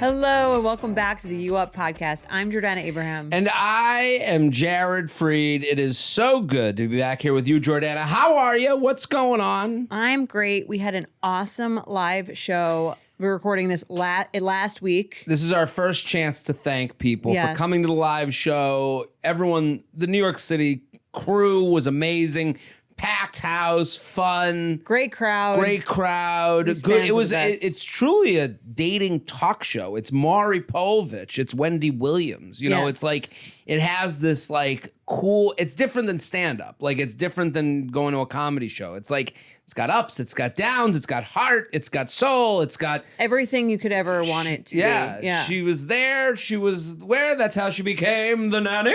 Hello and welcome back to the You Up podcast. I'm Jordana Abraham. And I am Jared Freed. It is so good to be back here with you, Jordana. How are you? What's going on? I'm great. We had an awesome live show. We're recording this last week. This is our first chance to thank people for coming to the live show. Everyone, the New York City crew was amazing. Packed house, fun. Great crowd. Good. It's truly a dating talk show. It's Maury Povich. It's Wendy Williams. You know, it's like, it has this like cool, it's different than stand-up. Like it's different than going to a comedy show. It's like, it's got ups, it's got downs, it's got heart, it's got soul, it's got everything you could ever want it to be. Yeah, she was there, she was where, that's how she became the nanny.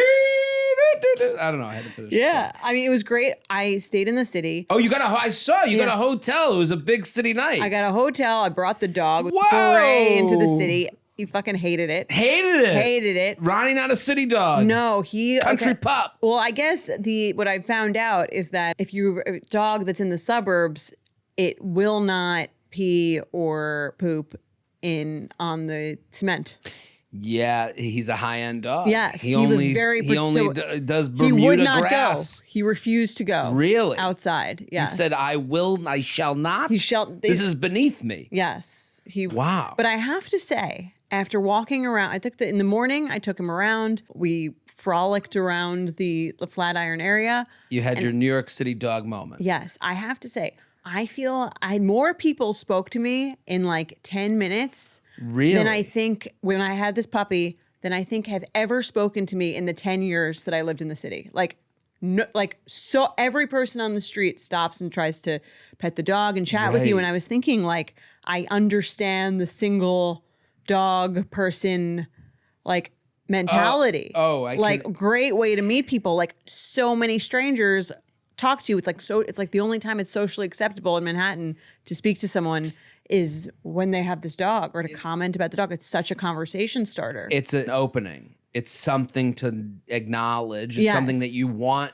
I don't know. I had to finish. Yeah, I mean, it was great. I stayed in the city. Oh, I saw you got a hotel. It was a big city night. I got a hotel. I brought the dog with Beret into the city. He fucking hated it. Hated it. Ronnie, not a city dog. No, country pup. Well, I guess what I found out is that if you're a dog that's in the suburbs, it will not pee or poop on the cement. Yeah, he's a high-end dog. Yes, he was very. He only does Bermuda He would not grass. go. He refused to go. Really? Outside. Yes. He said, I shall not. He shall. This is beneath me. Yes. Wow. But I have to say, after walking around, in the morning, I took him around. We frolicked around the Flatiron area. You had your New York City dog moment. Yes, I have to say, I feel more people spoke to me in like 10 minutes. Really? Than I think when I had this puppy, than I think have ever spoken to me in the 10 years that I lived in the city. So every person on the street stops and tries to pet the dog and chat with you. And I was thinking, like, I understand the single dog person, like, mentality. Great way to meet people. Like, so many strangers talk to you. It's like the only time it's socially acceptable in Manhattan to speak to someone is when they have this dog or to comment about the dog. It's such a conversation starter. It's an opening. It's something to acknowledge. It's something that you want.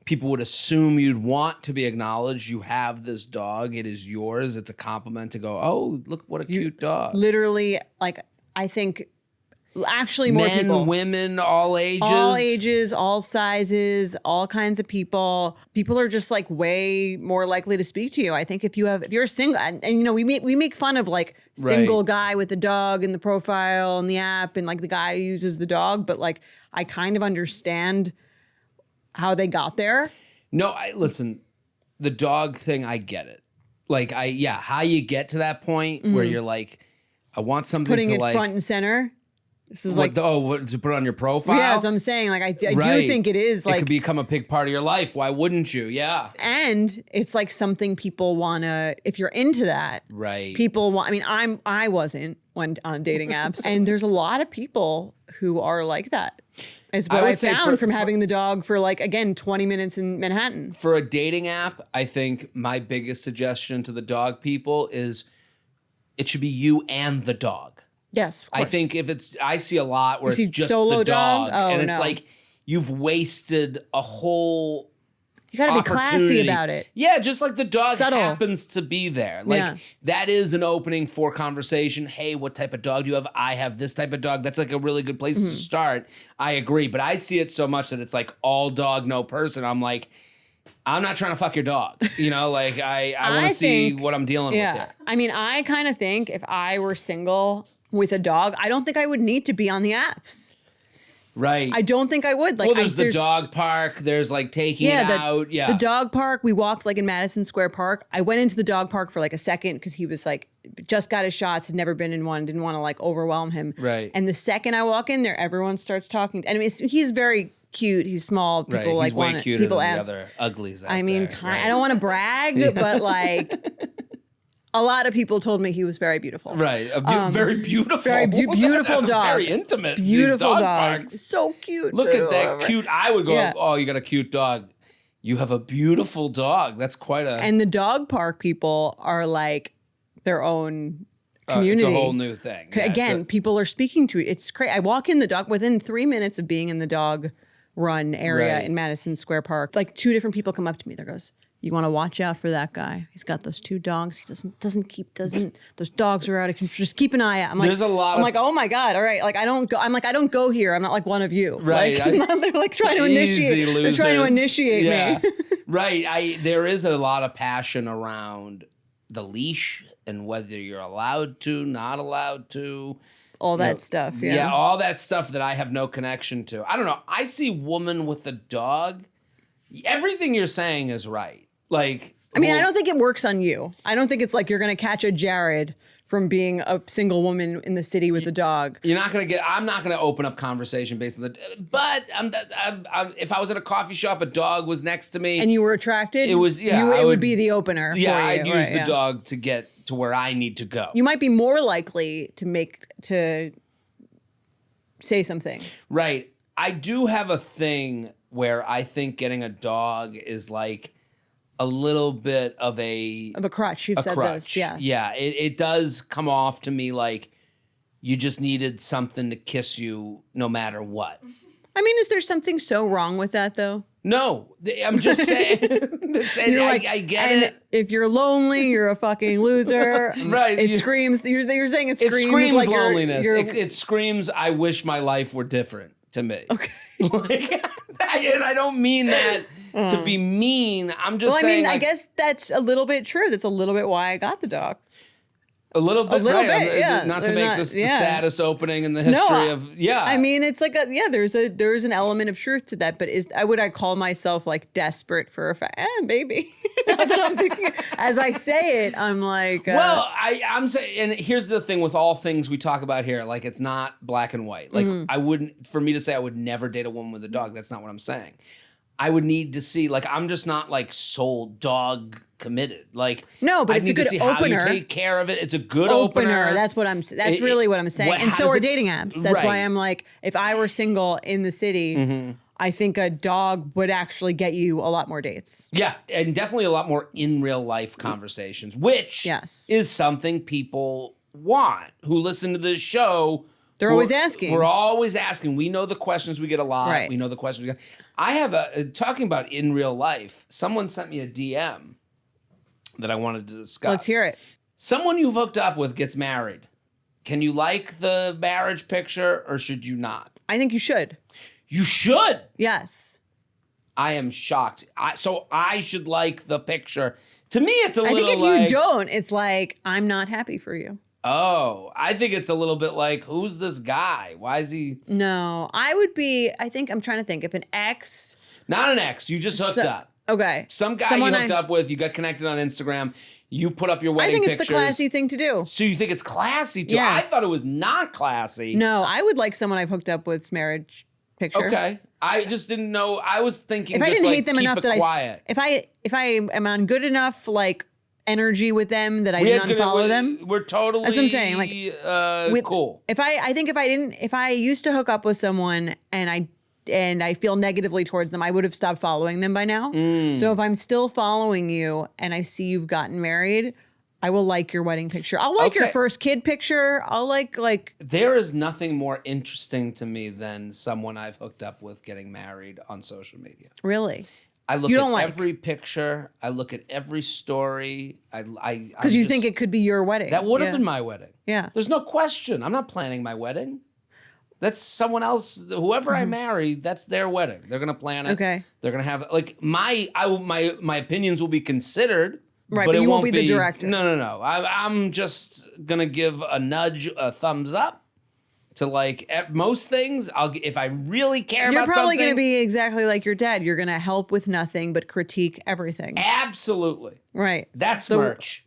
People would assume you'd want to be acknowledged. You have this dog. It is yours. It's a compliment to go, oh, look what a cute dog. Literally, like, I think actually more men, people. Women, all ages. All ages, all sizes, all kinds of people. People are just like way more likely to speak to you. I think if you're single, and you know, we make fun of like single guy with the dog in the profile and the app and like the guy who uses the dog, but like I kind of understand how they got there. No, listen, the dog thing, I get it. Like how you get to that point where you're like, I want something putting to it like front and center. This is what to put on your profile? Yeah, that's what I'm saying. Like I do think it is like it could become a big part of your life. Why wouldn't you? Yeah. And it's like something people wanna, if you're into that, people want. I mean, I wasn't on dating apps, and there's a lot of people who are like that. Is what I found from having the dog for like, again, 20 minutes in Manhattan. For a dating app, I think my biggest suggestion to the dog people is it should be you and the dog. Yes, of course. I think I see a lot where it's just solo the dog, and it's no. like you've wasted a whole. You gotta be classy about it. Yeah, just like the dog happens to be there. Like that is an opening for conversation. Hey, what type of dog do you have? I have this type of dog. That's like a really good place to start. I agree, but I see it so much that it's like all dog, no person. I'm like, I'm not trying to fuck your dog. You know, like I want to see what I'm dealing with here. I mean, I kind of think if I were single with a dog, I don't think I would need to be on the apps. Right. I don't think I would. Like, well, there's the dog park. There's like taking it out. Yeah. The dog park. We walked like in Madison Square Park. I went into the dog park for like a second because he was like, just got his shots, had never been in one, didn't want to like overwhelm him. Right. And the second I walk in there, everyone starts talking. And I mean, he's very cute. He's small. People like want to. People ask. The other uglies out I mean, there, I don't want to brag, but like. A lot of people told me he was very beautiful. Right. Very beautiful. Very beautiful dog. Very intimate. Beautiful dog dog. Parks. So cute. Look at that cute. I would go, oh, you got a cute dog. You have a beautiful dog. That's quite a... And the dog park people are like their own community. It's a whole new thing. Yeah, again, people are speaking to it. It's crazy. I walk in the dog, within 3 minutes of being in the dog run area in Madison Square Park, like 2 different people come up to me. There goes, You want to watch out for that guy. He's got those 2 dogs. He doesn't those dogs are out of control. Just keep an eye out. I'm like, there's a lot. I'm like, oh my God. All right. Like, I don't go here. I'm not like one of you. Right. Like, they're like trying to initiate. They're trying to initiate me. Right. There is a lot of passion around the leash and whether you're allowed to, not allowed to. All that stuff. Yeah. Yeah. All that stuff that I have no connection to. I don't know. I see woman with a dog. Everything you're saying is right. Like, I mean, I don't think it works on you. I don't think it's like you're going to catch a Jared from being a single woman in the city with a dog. You're not going to I'm not going to open up conversation based on but if I was at a coffee shop, a dog was next to me. And you were attracted? It was, yeah. It would be the opener. Yeah, for you. I'd use the dog to get to where I need to go. You might be more likely to say something. Right. I do have a thing where I think getting a dog is like a little bit of a crutch. You've said this, yes. Yeah, it does come off to me like you just needed something to kiss you no matter what. I mean, is there something so wrong with that, though? No, I'm just saying. I get it. If you're lonely, you're a fucking loser. Right. It screams. You're saying it screams. It screams like loneliness. It screams, I wish my life were different to me. Okay. And I don't mean that to be mean. I'm just saying. I mean, I guess that's a little bit true. That's a little bit why I got the dog. A little bit, yeah. Not to make this the saddest opening in the history of, yeah. I mean, it's like there's an element of truth to that, but would I call myself like desperate for a baby? Not that I'm thinking, as I say it, I'm like. Well, I'm saying, and here's the thing with all things we talk about here, like it's not black and white. Like for me to say I would never date a woman with a dog, that's not what I'm saying. I would need to see, like, I'm just not like soul dog committed. Like, no, but I it's a need good to see opener. How you take care of it. It's a good opener. That's what That's really what I'm saying. And so are dating apps. That's right. why I'm like, if I were single in the city, I think a dog would actually get you a lot more dates. Yeah, and definitely a lot more in real life conversations, which is something people want who listen to this show. They're always asking. We're always asking. We know the questions we get a lot. Right. We know the questions we get. I have talking about in real life, someone sent me a DM that I wanted to discuss. Let's hear it. Someone you've hooked up with gets married. Can you like the marriage picture or should you not? I think you should. You should? Yes. I am shocked. So I should like the picture. To me, it's a little like... I think if you don't, it's like, I'm not happy for you. Oh, I think it's a little bit like, who's this guy? Why is he... No, I'm trying to think. If an ex... Not an ex, you just hooked up. Okay. Some guy you hooked up with, you got connected on Instagram, you put up your wedding pictures. I think it's the classy thing to do. So you think it's classy too? Yes. I thought it was not classy. No, I would like someone I've hooked up with's marriage picture. Okay. I just didn't know. I was thinking if I didn't hate them keep enough it that quiet. if I am on good enough like energy with them that I didn't unfollow them. We're totally that's what I'm saying. Like cool. If I used to hook up with someone and I feel negatively towards them, I would have stopped following them by now. So if I'm still following you and I see you've gotten married, I will like your wedding picture. I'll like your first kid picture. I'll like. There is nothing more interesting to me than someone I've hooked up with getting married on social media. Really? I look at every picture. I look at every story. Because you think it could be your wedding. That would have been my wedding. Yeah. There's no question. I'm not planning my wedding. That's someone else. Whoever I marry, that's their wedding. They're gonna plan it. Okay. They're gonna have like my opinions will be considered. Right, but you won't be the director. No. I'm just gonna give a nudge, a thumbs up. To like most things, if I really care about something. You're probably going to be exactly like your dad. You're going to help with nothing but critique everything. Absolutely. Right. That's merch.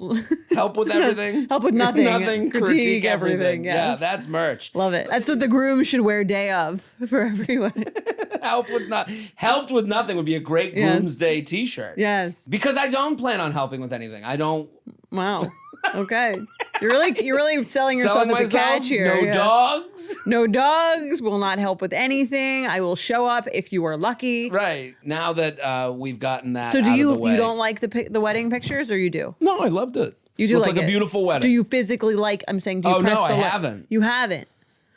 Help with everything. Help with nothing. Nothing. Critique everything. Yes. Yeah, that's merch. Love it. That's what the groom should wear day of for everyone. Helped with nothing would be a great Groom's Day T-shirt. Yes. Because I don't plan on helping with anything. I don't. Wow. Okay. You're really selling yourself as a catch here. No dogs. No dogs. Will not help with anything. I will show up if you are lucky. Right. Now that we've gotten that so do out you of the way. You don't like the wedding pictures, or you do? No, I loved it. You do like a beautiful wedding. Do you physically like? I'm saying, do you press no, the I haven't. You haven't.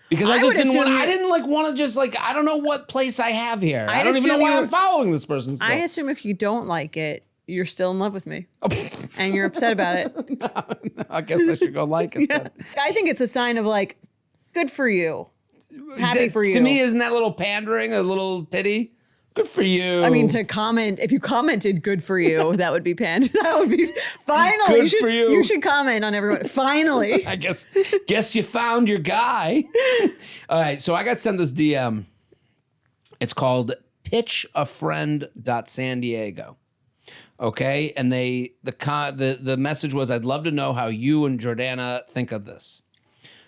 Because I just didn't want. I didn't want to just like. I don't know what place I have here. I don't even know why I'm following this person. Still. I assume if you don't like it, you're still in love with me. And you're upset about it. No, I guess I should go like it then. I think it's a sign of like, good for you. Happy for you. To me, isn't that a little pandering, a little pity? Good for you. I mean, to comment, if you commented good for you, that would be that would be finally. Good for you. You should comment on everyone. Finally. I guess you found your guy. All right, so I got sent this DM. It's called pitchafriend.san Diego. Okay, and the message was, I'd love to know how you and Jordana think of this.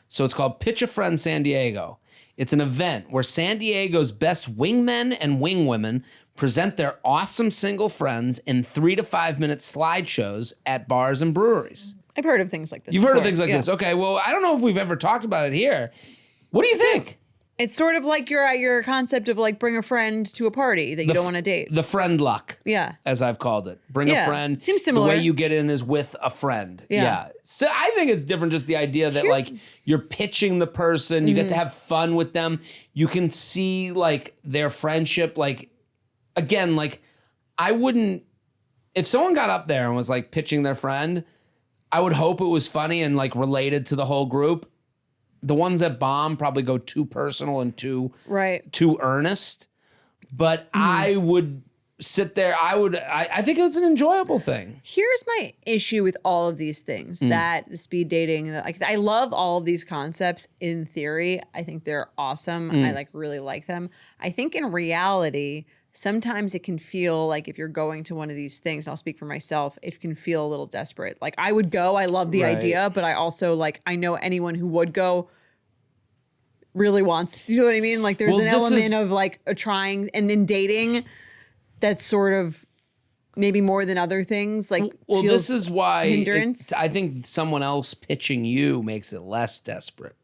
So it's called Pitch a Friend San Diego. It's an event where San Diego's best wingmen and wingwomen present their awesome single friends in 3 to 5 minute slideshows at bars and breweries. I've heard of things like this. You've heard of things like this. Okay, well, I don't know if we've ever talked about it here. What do you think? It's sort of like your concept of like bring a friend to a party that you don't want to date. The friend luck. Yeah. As I've called it. Bring a friend. Seems similar. The way you get in is with a friend. Yeah. So I think it's different, just the idea that like you're pitching the person, you get to have fun with them. You can see like their friendship. Like, again, like I wouldn't, if someone got up there and was like pitching their friend, I would hope it was funny and like related to the whole group. The ones that bomb probably go too personal and too earnest. But I would sit there. I think it's an enjoyable thing. Here's my issue with all of these things. That speed dating, like I love all of these concepts in theory. I think they're awesome. I like really like them. I think in reality, sometimes it can feel like if you're going to one of these things, I'll speak for myself, it can feel a little desperate. Like I would go, I love the idea, but I also like, I know anyone who would go really wants, you know what I mean? Like there's an element of like a trying and then dating that's sort of maybe more than other things. Like, well, this is why hindrance. I think someone else pitching you makes it less desperate.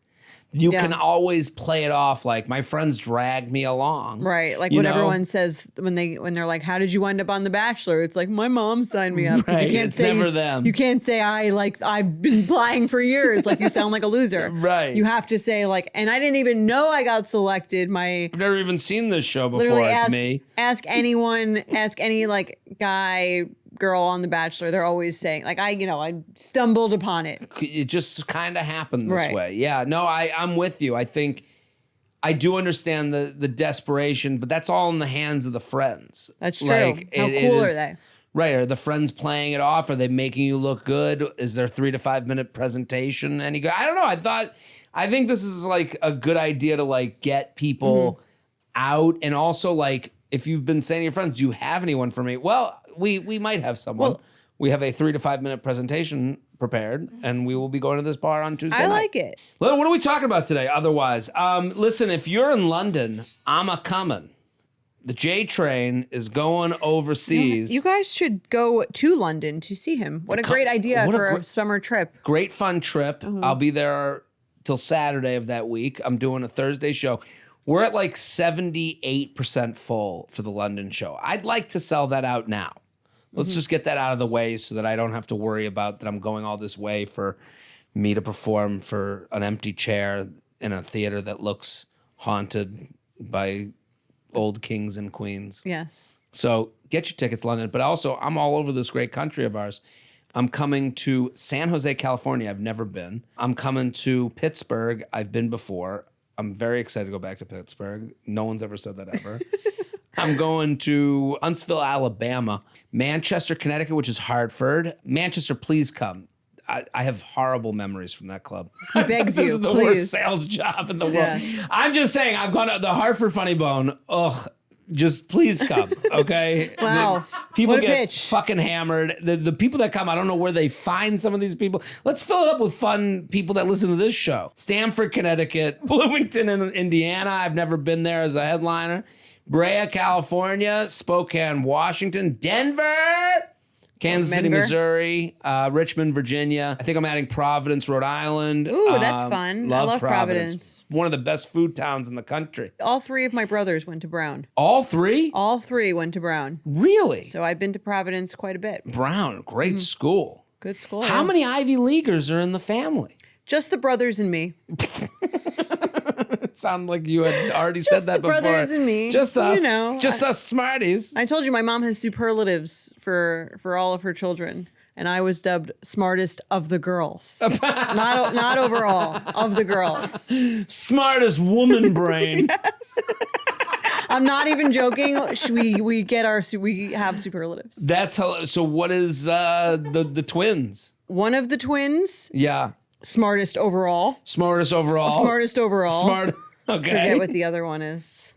You can always play it off like my friends drag me along. Right. Like what everyone says when they're like, how did you end up on The Bachelor? It's like, my mom signed me up. Right. You can't say never them. You can't say I've been applying for years. Like you sound like a loser. Right. You have to say like, and I didn't even know I got selected. I've never even seen this show before. It's me. Ask any like guy, girl on The Bachelor, they're always saying like I stumbled upon it. It just kind of happened this way. Yeah, no, I'm with you. I think I do understand the desperation, but that's all in the hands of the friends. That's true. Like, how cool are they? Right. Are the friends playing it off? Are they making you look good? Is there 3 to 5 minute presentation any good? I don't know. I think this is like a good idea to like get people out, and also like if you've been saying to your friends, do you have anyone for me? Well, we might have someone. Well, we have a 3 to 5 minute presentation prepared, and we will be going to this bar on Tuesday night. I like it. What are we talking about today otherwise? Listen, if you're in London, I'm a-coming. The J train is going overseas. You guys should go to London to see him. What a great idea for a summer trip. Great fun trip. I'll be there till Saturday of that week. I'm doing a Thursday show. We're at like 78% full for the London show. I'd like to sell that out now. Let's just get that out of the way so that I don't have to worry about that I'm going all this way for me to perform for an empty chair in a theater that looks haunted by old kings and queens. Yes. So get your tickets, London. But also, I'm all over this great country of ours. I'm coming to San Jose, California. I've never been. I'm coming to Pittsburgh. I've been before. I'm very excited to go back to Pittsburgh. No one's ever said that ever. I'm going to Huntsville, Alabama, Manchester, Connecticut, which is Hartford. Manchester, please come. I have horrible memories from that club. He begs this you, is the worst sales job in the world. Yeah. I'm just saying, I've gone to the Hartford Funny Bone. Ugh. Just please come, okay? Wow. People what a get pitch. fucking hammered. The people that come, I don't know where they find some of these people. Let's fill it up with fun people that listen to this show. Stamford, Connecticut, Bloomington, Indiana. I've never been there as a headliner. Brea, California, Spokane, Washington, Denver, Kansas City, Missouri, Richmond, Virginia. I think I'm adding Providence, Rhode Island. Ooh, that's fun. I love Providence. One of the best food towns in the country. All 3 of my brothers went to Brown. All 3? All 3 went to Brown. Really? So I've been to Providence quite a bit. Brown, great school. Good school. How many Ivy Leaguers are in the family? Just the brothers and me. sounded like you had already said that before. Brothers and me. Just us. You know, just us smarties. I told you my mom has superlatives for all of her children. And I was dubbed smartest of the girls. not overall, of the girls. Smartest woman brain. Yes. I'm not even joking. We have superlatives. That's how. So what is the twins? One of the twins. Yeah. Smartest overall. Smartest overall. Smartest overall. Smart. Okay. Forget what the other one is.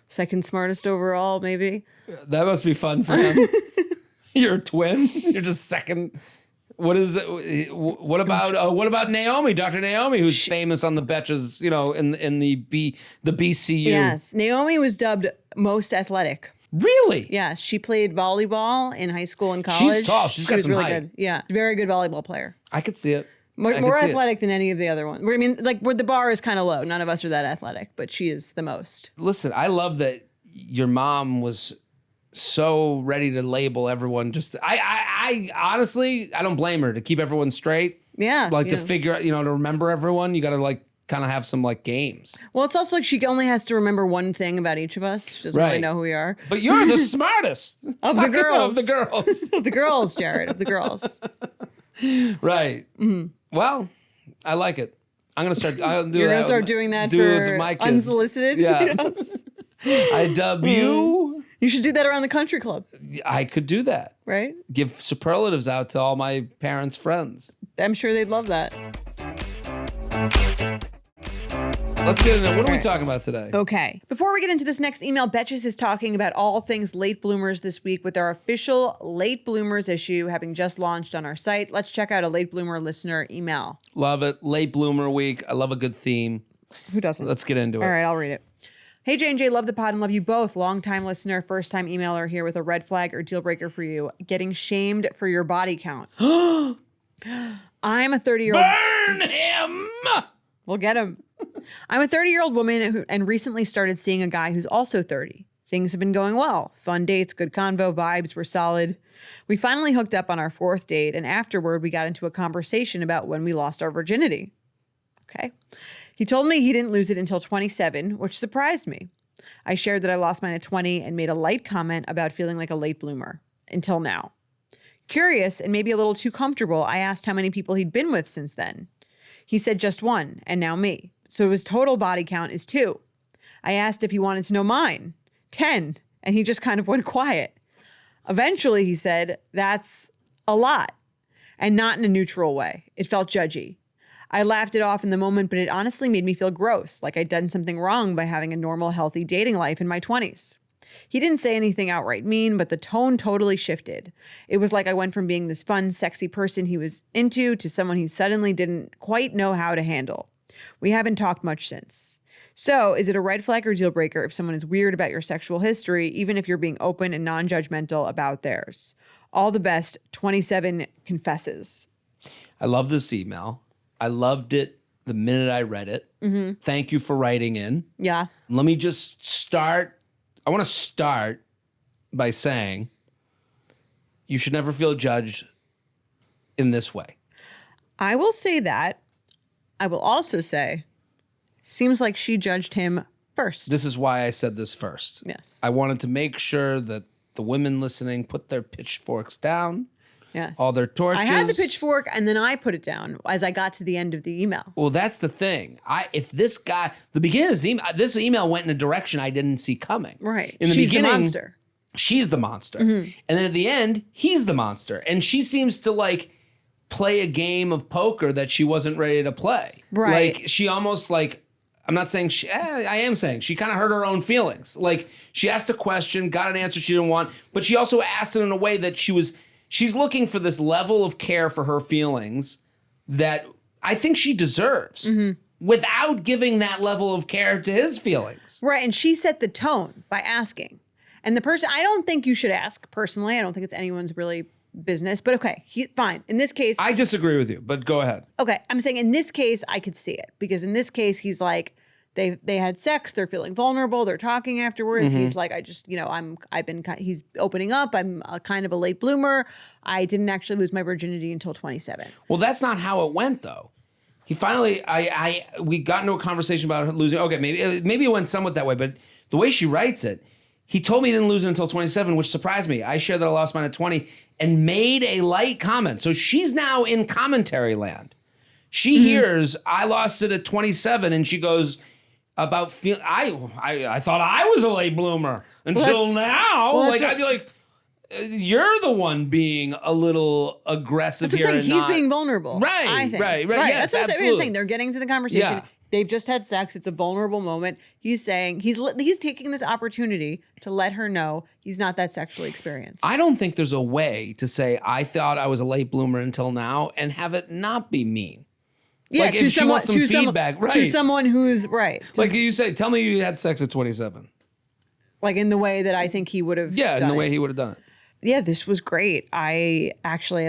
Second smartest overall, maybe. That must be fun for him. You're a twin. You're just second. What is it? What about Naomi, Dr. Naomi, who's famous on the Betches, in the BCU? Yes, Naomi was dubbed most athletic. Really? Yes, she played volleyball in high school and college. She's tall. She got some really height. Good. Yeah, very good volleyball player. I could see it. More athletic than any of the other ones. I mean, like where the bar is kind of low. None of us are that athletic, but she is the most. Listen, I love that your mom was so ready to label everyone. I honestly, I don't blame her to keep everyone straight. Yeah. To figure out, to remember everyone, you got to kind of have some games. Well, it's also she only has to remember one thing about each of us. She doesn't really know who we are. But you're the smartest of the girls. Of the girls. Of the girls, Jared. Of the girls. Right. Mm-hmm. Well, I like it. I'm gonna start. You're gonna start doing that for my kids. Unsolicited. Yeah. Yes. I dub you. You should do that around the country club. I could do that. Right? Give superlatives out to all my parents' friends. I'm sure they'd love that. Let's get into what are we talking about today? Okay. Before we get into this next email, Betches is talking about all things late bloomers this week with our official late bloomers issue having just launched on our site. Let's check out a late bloomer listener email. Love it. Late bloomer week. I love a good theme. Who doesn't? Let's get into it. All right, I'll read it. Hey, J&J, love the pod and love you both. Long-time listener, first-time emailer here with a red flag or deal breaker for you. Getting shamed for your body count. I'm a 30-year-old... Burn him! We'll get him. I'm a 30-year-old woman and recently started seeing a guy who's also 30. Things have been going well. Fun dates, good convo, vibes were solid. We finally hooked up on our fourth date, and afterward, we got into a conversation about when we lost our virginity. Okay. He told me he didn't lose it until 27, which surprised me. I shared that I lost mine at 20 and made a light comment about feeling like a late bloomer. Until now. Curious and maybe a little too comfortable, I asked how many people he'd been with since then. He said just one, and now me. So his total body count is 2. I asked if he wanted to know mine. 10. And he just kind of went quiet. Eventually, he said, that's a lot. And not in a neutral way. It felt judgy. I laughed it off in the moment, but it honestly made me feel gross, like I'd done something wrong by having a normal, healthy dating life in my 20s. He didn't say anything outright mean, but the tone totally shifted. It was like I went from being this fun, sexy person he was into to someone he suddenly didn't quite know how to handle. We haven't talked much since. So, is it a red flag or deal breaker if someone is weird about your sexual history, even if you're being open and non-judgmental about theirs? All the best, 27 confesses. I love this email. I loved it the minute I read it. Mm-hmm. Thank you for writing in. Yeah. Let me just start. I want to start by saying you should never feel judged in this way. I will say that. I will also say, seems like she judged him first. This is why I said this first. Yes. I wanted to make sure that the women listening put their pitchforks down. Yes. All their torches. I had the pitchfork and then I put it down as I got to the end of the email. Well, that's the thing. If this guy, the beginning of this email went in a direction I didn't see coming. Right. In the She's beginning, the monster. She's the monster. Mm-hmm. And then at the end, he's the monster. And she seems to play a game of poker that she wasn't ready to play. Right. She almost I'm not saying I am saying she kind of hurt her own feelings. She asked a question, got an answer she didn't want, but she also asked it in a way that she's looking for this level of care for her feelings that I think she deserves without giving that level of care to his feelings. Right. And she set the tone by asking. And the person, I don't think you should ask personally. I don't think it's anyone's really business, but okay, fine. In this case, I disagree with you, but go ahead. Okay. I'm saying in this case, I could see it because in this case, he's like, they had sex. They're feeling vulnerable. They're talking afterwards. He's like, he's opening up. I'm a kind of a late bloomer. I didn't actually lose my virginity until 27. Well, that's not how it went though. He finally, we got into a conversation about losing. Okay, maybe it went somewhat that way, but the way she writes it, he told me he didn't lose it until 27, which surprised me. I shared that I lost mine at 20 and made a light comment. So she's now in commentary land. She hears I lost it at 27, and she goes about I thought I was a late bloomer until now. Like I'd be like, you're the one being a little aggressive here. That's what I'm saying. He's being vulnerable. Right, I think. right. Yes, that's what absolutely. I'm saying. They're getting to the conversation. Yeah. They've just had sex. It's a vulnerable moment. He's saying he's taking this opportunity to let her know he's not that sexually experienced. I don't think there's a way to say I thought I was a late bloomer until now and have it not be mean. Yeah, like if she wants some feedback, right? To someone who's right. Like you say, tell me you had sex at 27. Like in the way that I think he would have. Yeah, done in the it. way he would have done it. Yeah, this was great. I actually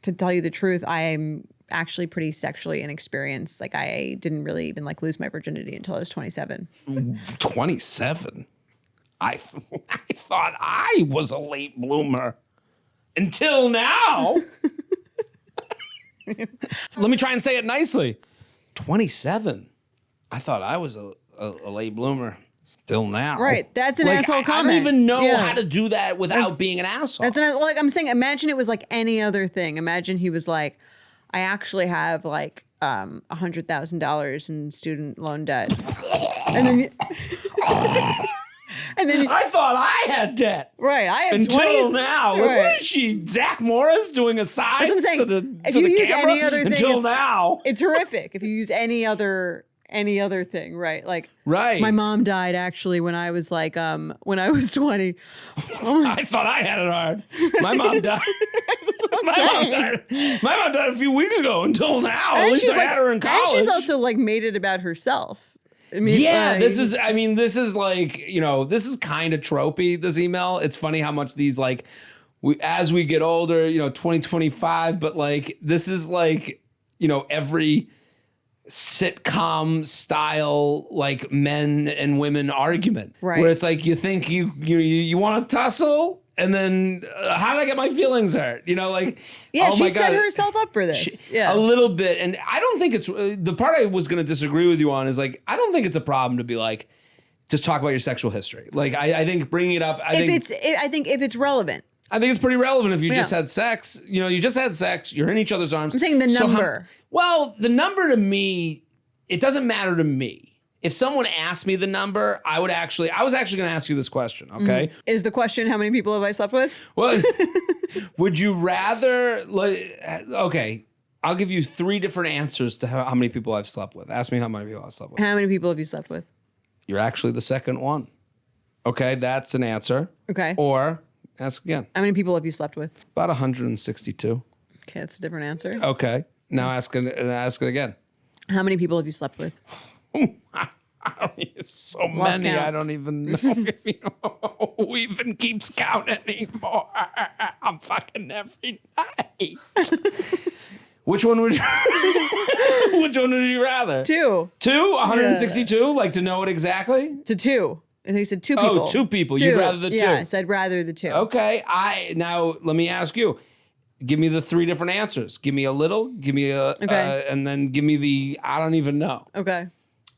to tell you the truth, I'm actually pretty sexually inexperienced. Like I didn't really even lose my virginity until I was 27. 27? I thought I was a late bloomer until now. Let me try and say it nicely. 27. I thought I was a late bloomer till now. Right. That's an asshole comment. I don't even know how to do that without being an asshole. I'm saying, imagine it was like any other thing. Imagine he was like, I actually have $100,000 in student loan debt. And then I thought I had debt. Right. I have until 20 now. Like, what is she, Zach Morris doing asides to the camera? Any other thing, until now. It's horrific. If you use any other thing, right? Like, right. My mom died actually when I was when I was 20. I thought I had it hard. My mom died. My mom died a few weeks ago until now. And at least I had her in college. And she's also made it about herself. I mean, this is this is kind of tropey, this email. It's funny how much these as we get older, 2025, but this is every sitcom style men and women argument, right? Where it's you think you want to tussle, and then how did I get my feelings hurt? She set herself up for this. A little bit, and I don't think it's the part I was going to disagree with you on is I don't think it's a problem to be just talk about your sexual history. I think bringing it up. I think if it's relevant. I think it's pretty relevant if you just had sex. You just had sex. You're in each other's arms. I'm saying the number. The number to me, it doesn't matter to me. If someone asked me the number, I was actually going to ask you this question, okay? Mm-hmm. Is the question, how many people have I slept with? Well, would you rather, okay, I'll give you 3 different answers to how many people I've slept with. Ask me how many people I've slept with. How many people have you slept with? You're actually the second one. Okay, that's an answer. Okay. Or, ask again. How many people have you slept with? About 162. Okay, that's a different answer. Okay, now ask it again. How many people have you slept with? It's so many, count. I don't even know who even keeps count anymore. I'm fucking every night. Which one would you rather? 2. 2? 162? Yeah. To know it exactly? To 2. I think you said 2 people. Oh, 2 people. 2. You'd rather the 2. Yes, I'd rather the 2. Okay. Now let me ask you. Give me the 3 different answers. Give me a little, give me a, and then give me the I don't even know. Okay.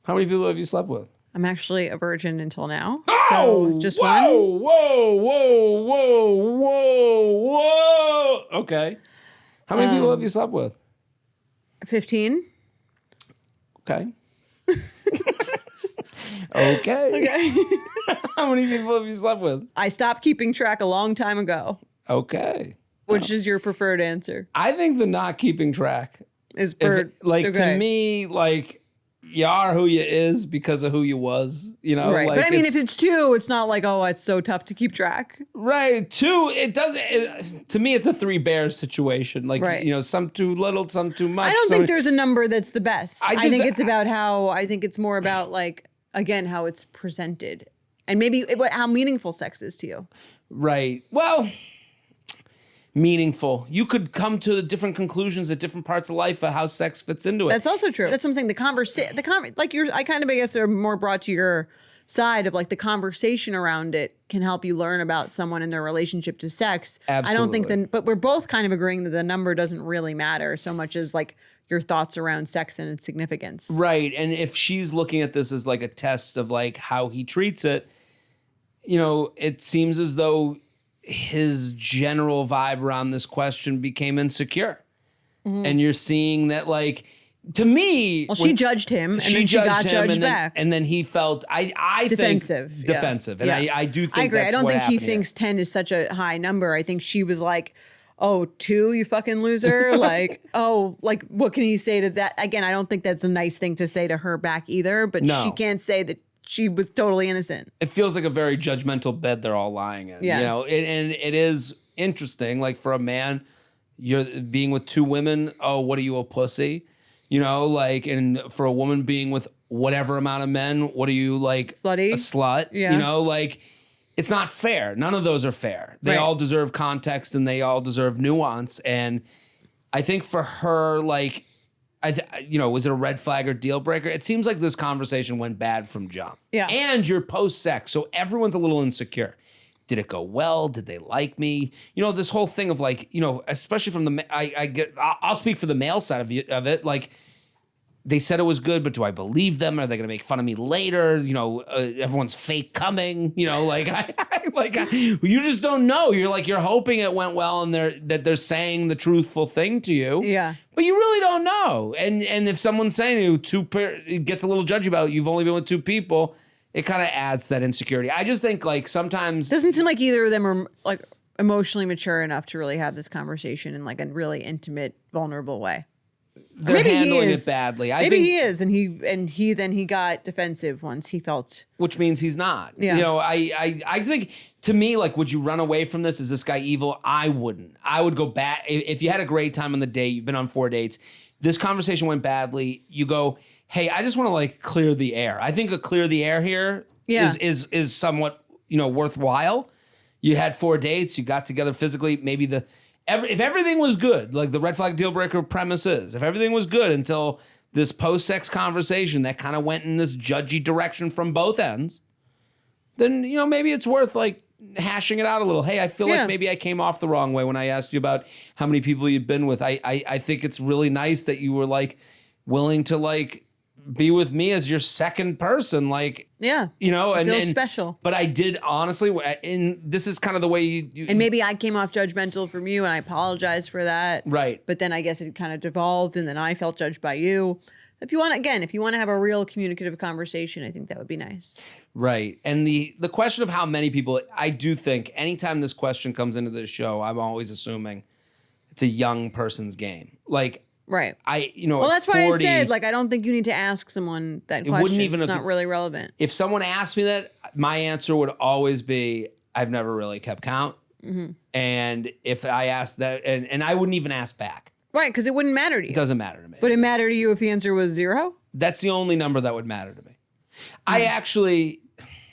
How many people have you slept with? I'm actually a virgin until now. Oh, so just one. Whoa. Okay. How many people have you slept with? 15. Okay. Okay. How many people have you slept with? I stopped keeping track a long time ago. Okay. Which is your preferred answer? I think the not keeping track is to me, you are who you is because of who you was, Right. But I mean, if it's 2, it's not it's so tough to keep track. Right. 2, to me, it's a 3 bears situation. Some too little, some too much. I don't think there's a number that's the best. I think it's about I think it's more about again, how it's presented and maybe how meaningful sex is to you. Right. Well, meaningful. You could come to different conclusions at different parts of life of how sex fits into it. That's also true. That's what I'm saying. I kind of, I guess, are more brought to your side of the conversation around it can help you learn about someone and their relationship to sex. Absolutely. I don't think but we're both kind of agreeing that the number doesn't really matter so much as your thoughts around sex and its significance. Right. And if she's looking at this as like a test of like how he treats it, you know, it seems as though his general vibe around this question became insecure. And you're seeing that, like, to me, well, she judged him, and then she got judged back, and then he felt defensive, think defensive, and I do think I agree. That's I don't think he here. thinks 10 is such a high number. I think she was like, "Oh, 2, you fucking loser!" Like, oh, like what can he say to that? Again, I don't think that's a nice thing to say to her back either. But she can't say that she was totally innocent. It feels like a very judgmental bed they're all lying in. Yes. You know, and it is interesting. Like for a man, you're being with 2 women. Oh, what are you, a pussy? You know, like, and for a woman being with whatever amount of men, what are you, like, slutty? A slut? Yeah. You know, like, it's not fair. None of those are fair. They all deserve context and they all deserve nuance. And I think for her, like, you know, was it a red flag or deal breaker? It seems like this conversation went bad from jump. Yeah. And you're post-sex, so everyone's a little insecure. Did it go well? Did they like me? You know, this whole thing of like, you know, especially from I'll speak for the male side of it. Like, they said it was good, but do I believe them? Are they going to make fun of me later? You know, everyone's fake coming. You know, like you just don't know. You're hoping it went well, and they're saying the truthful thing to you. Yeah, but you really don't know. And if someone's saying to you, it gets a little judgy about you've only been with 2 people. It kind of adds that insecurity. I just think like sometimes doesn't seem like either of them are like emotionally mature enough to really have this conversation in like a really intimate, vulnerable way. They're handling it badly. I think he is, and he then got defensive once he felt, which means he's not. Yeah. You know, I think to me, like, would you run away from this? Is this guy evil? I wouldn't. I would go back. If you had a great time on the date, you've been on 4 dates, this conversation went badly. You go, hey, I just want to like clear the air. I think a clear the air here is somewhat, you know, worthwhile. You had 4 dates, you got together physically, maybe if everything was good, like the red flag deal breaker premise is, if everything was good until this post-sex conversation that kind of went in this judgy direction from both ends, then, you know, maybe it's worth like hashing it out a little. Hey, I feel like maybe I came off the wrong way when I asked you about how many people you'd been with. I think it's really nice that you were like willing to like be with me as your second person, like, you know, and special. But I did honestly, and this is kind of the way you and maybe I came off judgmental from you, and I apologize for that. Right. But then I guess it kind of devolved, and then I felt judged by you. If you want to have a real communicative conversation, I think that would be nice. Right. And the question of how many people, I do think anytime this question comes into this show, I'm always assuming it's a young person's game. Like, right. Well, that's 40, why I said, like, I don't think you need to ask someone that question. Wouldn't even it's not really relevant. If someone asked me that, my answer would always be, I've never really kept count. Mm-hmm. And if I asked that, and I wouldn't even ask back. Right, because it wouldn't matter to you. It doesn't matter to me. But it mattered to you if the answer was 0? That's the only number that would matter to me. I actually...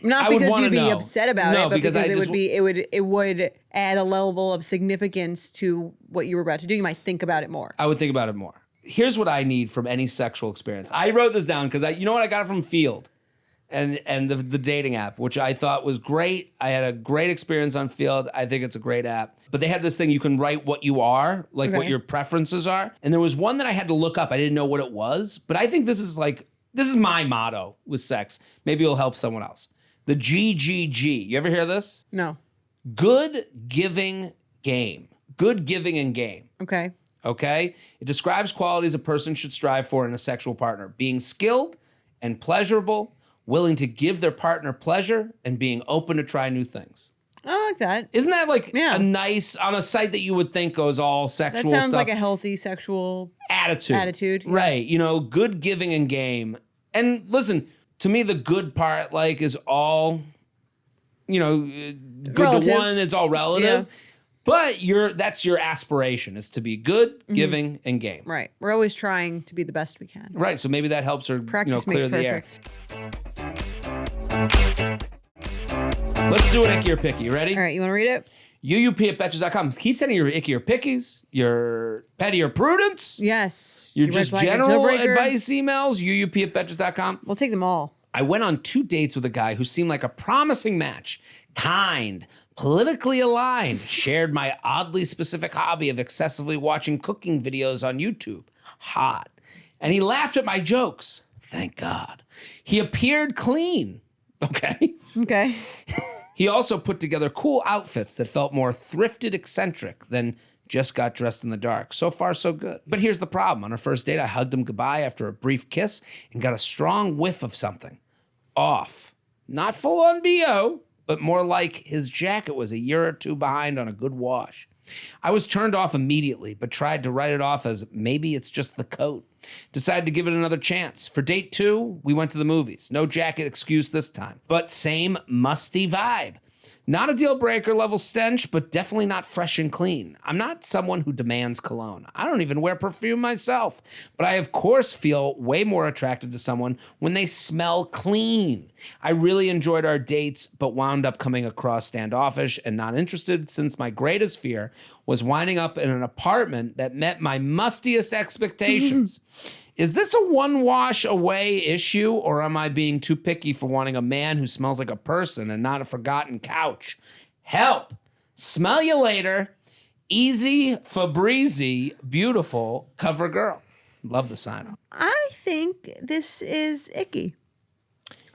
Not because you'd be upset about it, but because it would add a level of significance to what you were about to do. You might think about it more. I would think about it more. Here's what I need from any sexual experience. I wrote this down because you know what I got it from Field and the dating app, which I thought was great. I had a great experience on Field. I think it's a great app. But they had this thing you can write what you are, like what your preferences are. And there was one that I had to look up. I didn't know what it was, but I think this is my motto with sex. Maybe it'll help someone else. The GGG. You ever hear this? No. Good giving game. Good giving and game. Okay. Okay? It describes qualities a person should strive for in a sexual partner. Being skilled and pleasurable, willing to give their partner pleasure, and being open to try new things. I like that. Isn't that like a nice, on a site that you would think goes all sexual That sounds stuff? like a healthy sexual attitude. Yeah. Right. You know, good giving and game. And listen, to me, the good part, like, is all, you know, good relative. To one, it's all relative. Yeah. But that's your aspiration, is to be good, giving, and game. Right. We're always trying to be the best we can. Right. So maybe that helps her Practice clear the air. Perfect. Let's do an icky or picky. You ready? All right. You want to read it? UUP@betches.com. Keep sending your icky or pickies, your petty or prudence. Yes. Your just general advice emails, UUP@betches.com. We'll take them all. I went on 2 dates with a guy who seemed like a promising match. Kind, politically aligned, shared my oddly specific hobby of excessively watching cooking videos on YouTube. hot. And he laughed at my jokes. Thank God. He appeared clean. Okay. Okay. He also put together cool outfits that felt more thrifted eccentric than just got dressed in the dark. So far, so good. But here's the problem. On our first date, I hugged him goodbye after a brief kiss and got a strong whiff of something. Off. Not full on BO, but more like his jacket was a year or two behind on a good wash. I was turned off immediately, but tried to write it off as maybe it's just the coat. Decided to give it another chance. For date 2, we went to the movies. No jacket excuse this time, but same musty vibe. Not a deal breaker level stench, but definitely not fresh and clean. I'm not someone who demands cologne. I don't even wear perfume myself, but I of course feel way more attracted to someone when they smell clean. I really enjoyed our dates, but wound up coming across standoffish and not interested since my greatest fear was winding up in an apartment that met my mustiest expectations. Is this a one wash away issue, or am I being too picky for wanting a man who smells like a person and not a forgotten couch? Help! Smell you later. Easy, Fabrizi, beautiful, cover girl. Love the sign off. I think this is icky.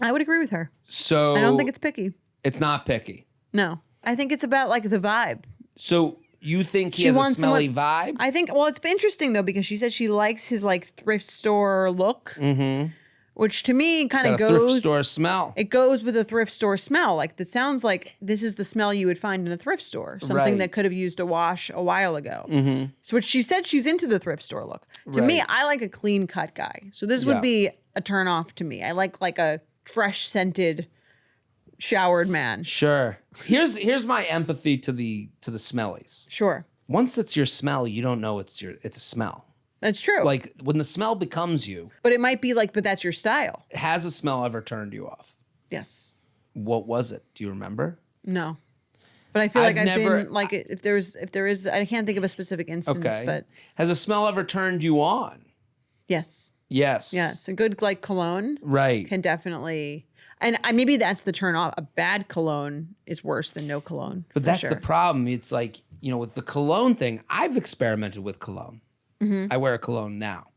I would agree with her. So I don't think it's picky. It's not picky. No. I think it's about like the vibe. So you think he has a smelly vibe? I think, well, it's interesting though, because she said she likes his like thrift store look, which to me kind of goes. Thrift store smell. It goes with a thrift store smell. Like that sounds like this is the smell you would find in a thrift store, something that could have used a wash a while ago. So what she said, she's into the thrift store look. To me, I like a clean cut guy. So this would be a turn off to me. I like a fresh scented, showered man. Sure. Here's my empathy to the smellies. Sure. Once it's your smell, you don't know it's a smell. That's true. Like when the smell becomes you. But it might be like, but that's your style. Has a smell ever turned you off? Yes. What was it? Do you remember? No. But I feel like I've never been like if there is I can't think of a specific instance, but has a smell ever turned you on? Yes. Yes. Yes. A good like cologne can definitely, and maybe that's the turn off. A bad cologne is worse than no cologne. But that's the problem. It's like, with the cologne thing, I've experimented with cologne. I wear a cologne now.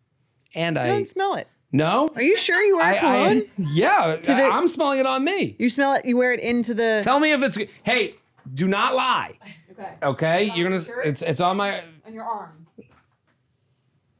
And I don't smell it. No? Are you sure you wear cologne? Yeah. I'm smelling it on me. You smell it, you wear it into the. Tell me if it's, hey, do not lie. Okay? You're going to, it's on my. On your arm.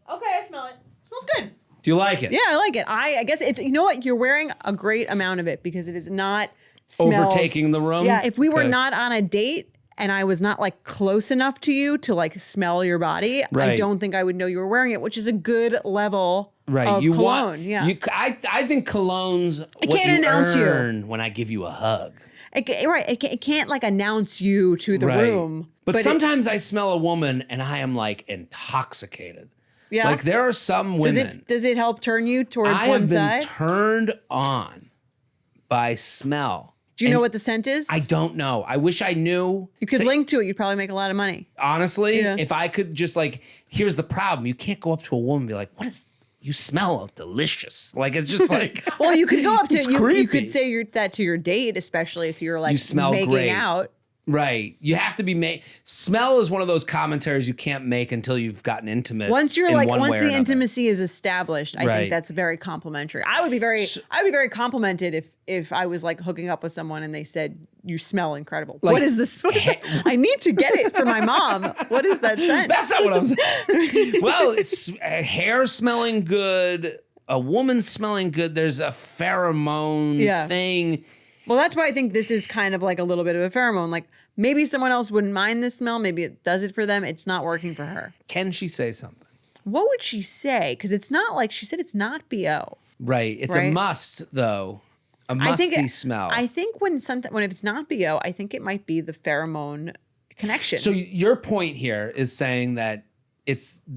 Okay, I smell it. Smells good. Do you like it? Yeah, I like it. I guess it's, you know what? You're wearing a great amount of it because it is not smelled. Overtaking the room? Yeah, if we were not on a date and I was not like close enough to you to like smell your body, I don't think I would know you were wearing it, which is a good level of cologne. I think cologne's it what can't you announce earn when I give you a hug. It can't like announce you to the room. But sometimes I smell a woman and I am like intoxicated. Yeah. Like there are some women. Does it help turn you towards one side? I have been turned on by smell. Do you know what the scent is? I don't know. I wish I knew. You could link to it. You'd probably make a lot of money. Honestly, if I could just like, here's the problem. You can't go up to a woman and be like, what is, you smell delicious. Like, it's just like. Well, you could go up to, you could say that to your date, especially if you're like you smell making great. out. Right. You have to be smell is one of those commentaries you can't make until you've gotten intimate. Once the intimacy is established, I think that's very complimentary. I would be very complimented if I was like hooking up with someone and they said, you smell incredible. Like, what is this? I need to get it for my mom. What is that scent? That's not what I'm saying. Well, it's hair smelling good, a woman smelling good. There's a pheromone thing. Well, that's why I think this is kind of like a little bit of a pheromone. Like maybe someone else wouldn't mind this smell. Maybe it does it for them. It's not working for her. Can she say something? What would she say? Because it's not like she said it's not BO. Right. It's a must though. A musty smell. I think when it's not BO, I think it might be the pheromone connection. So your point here is saying that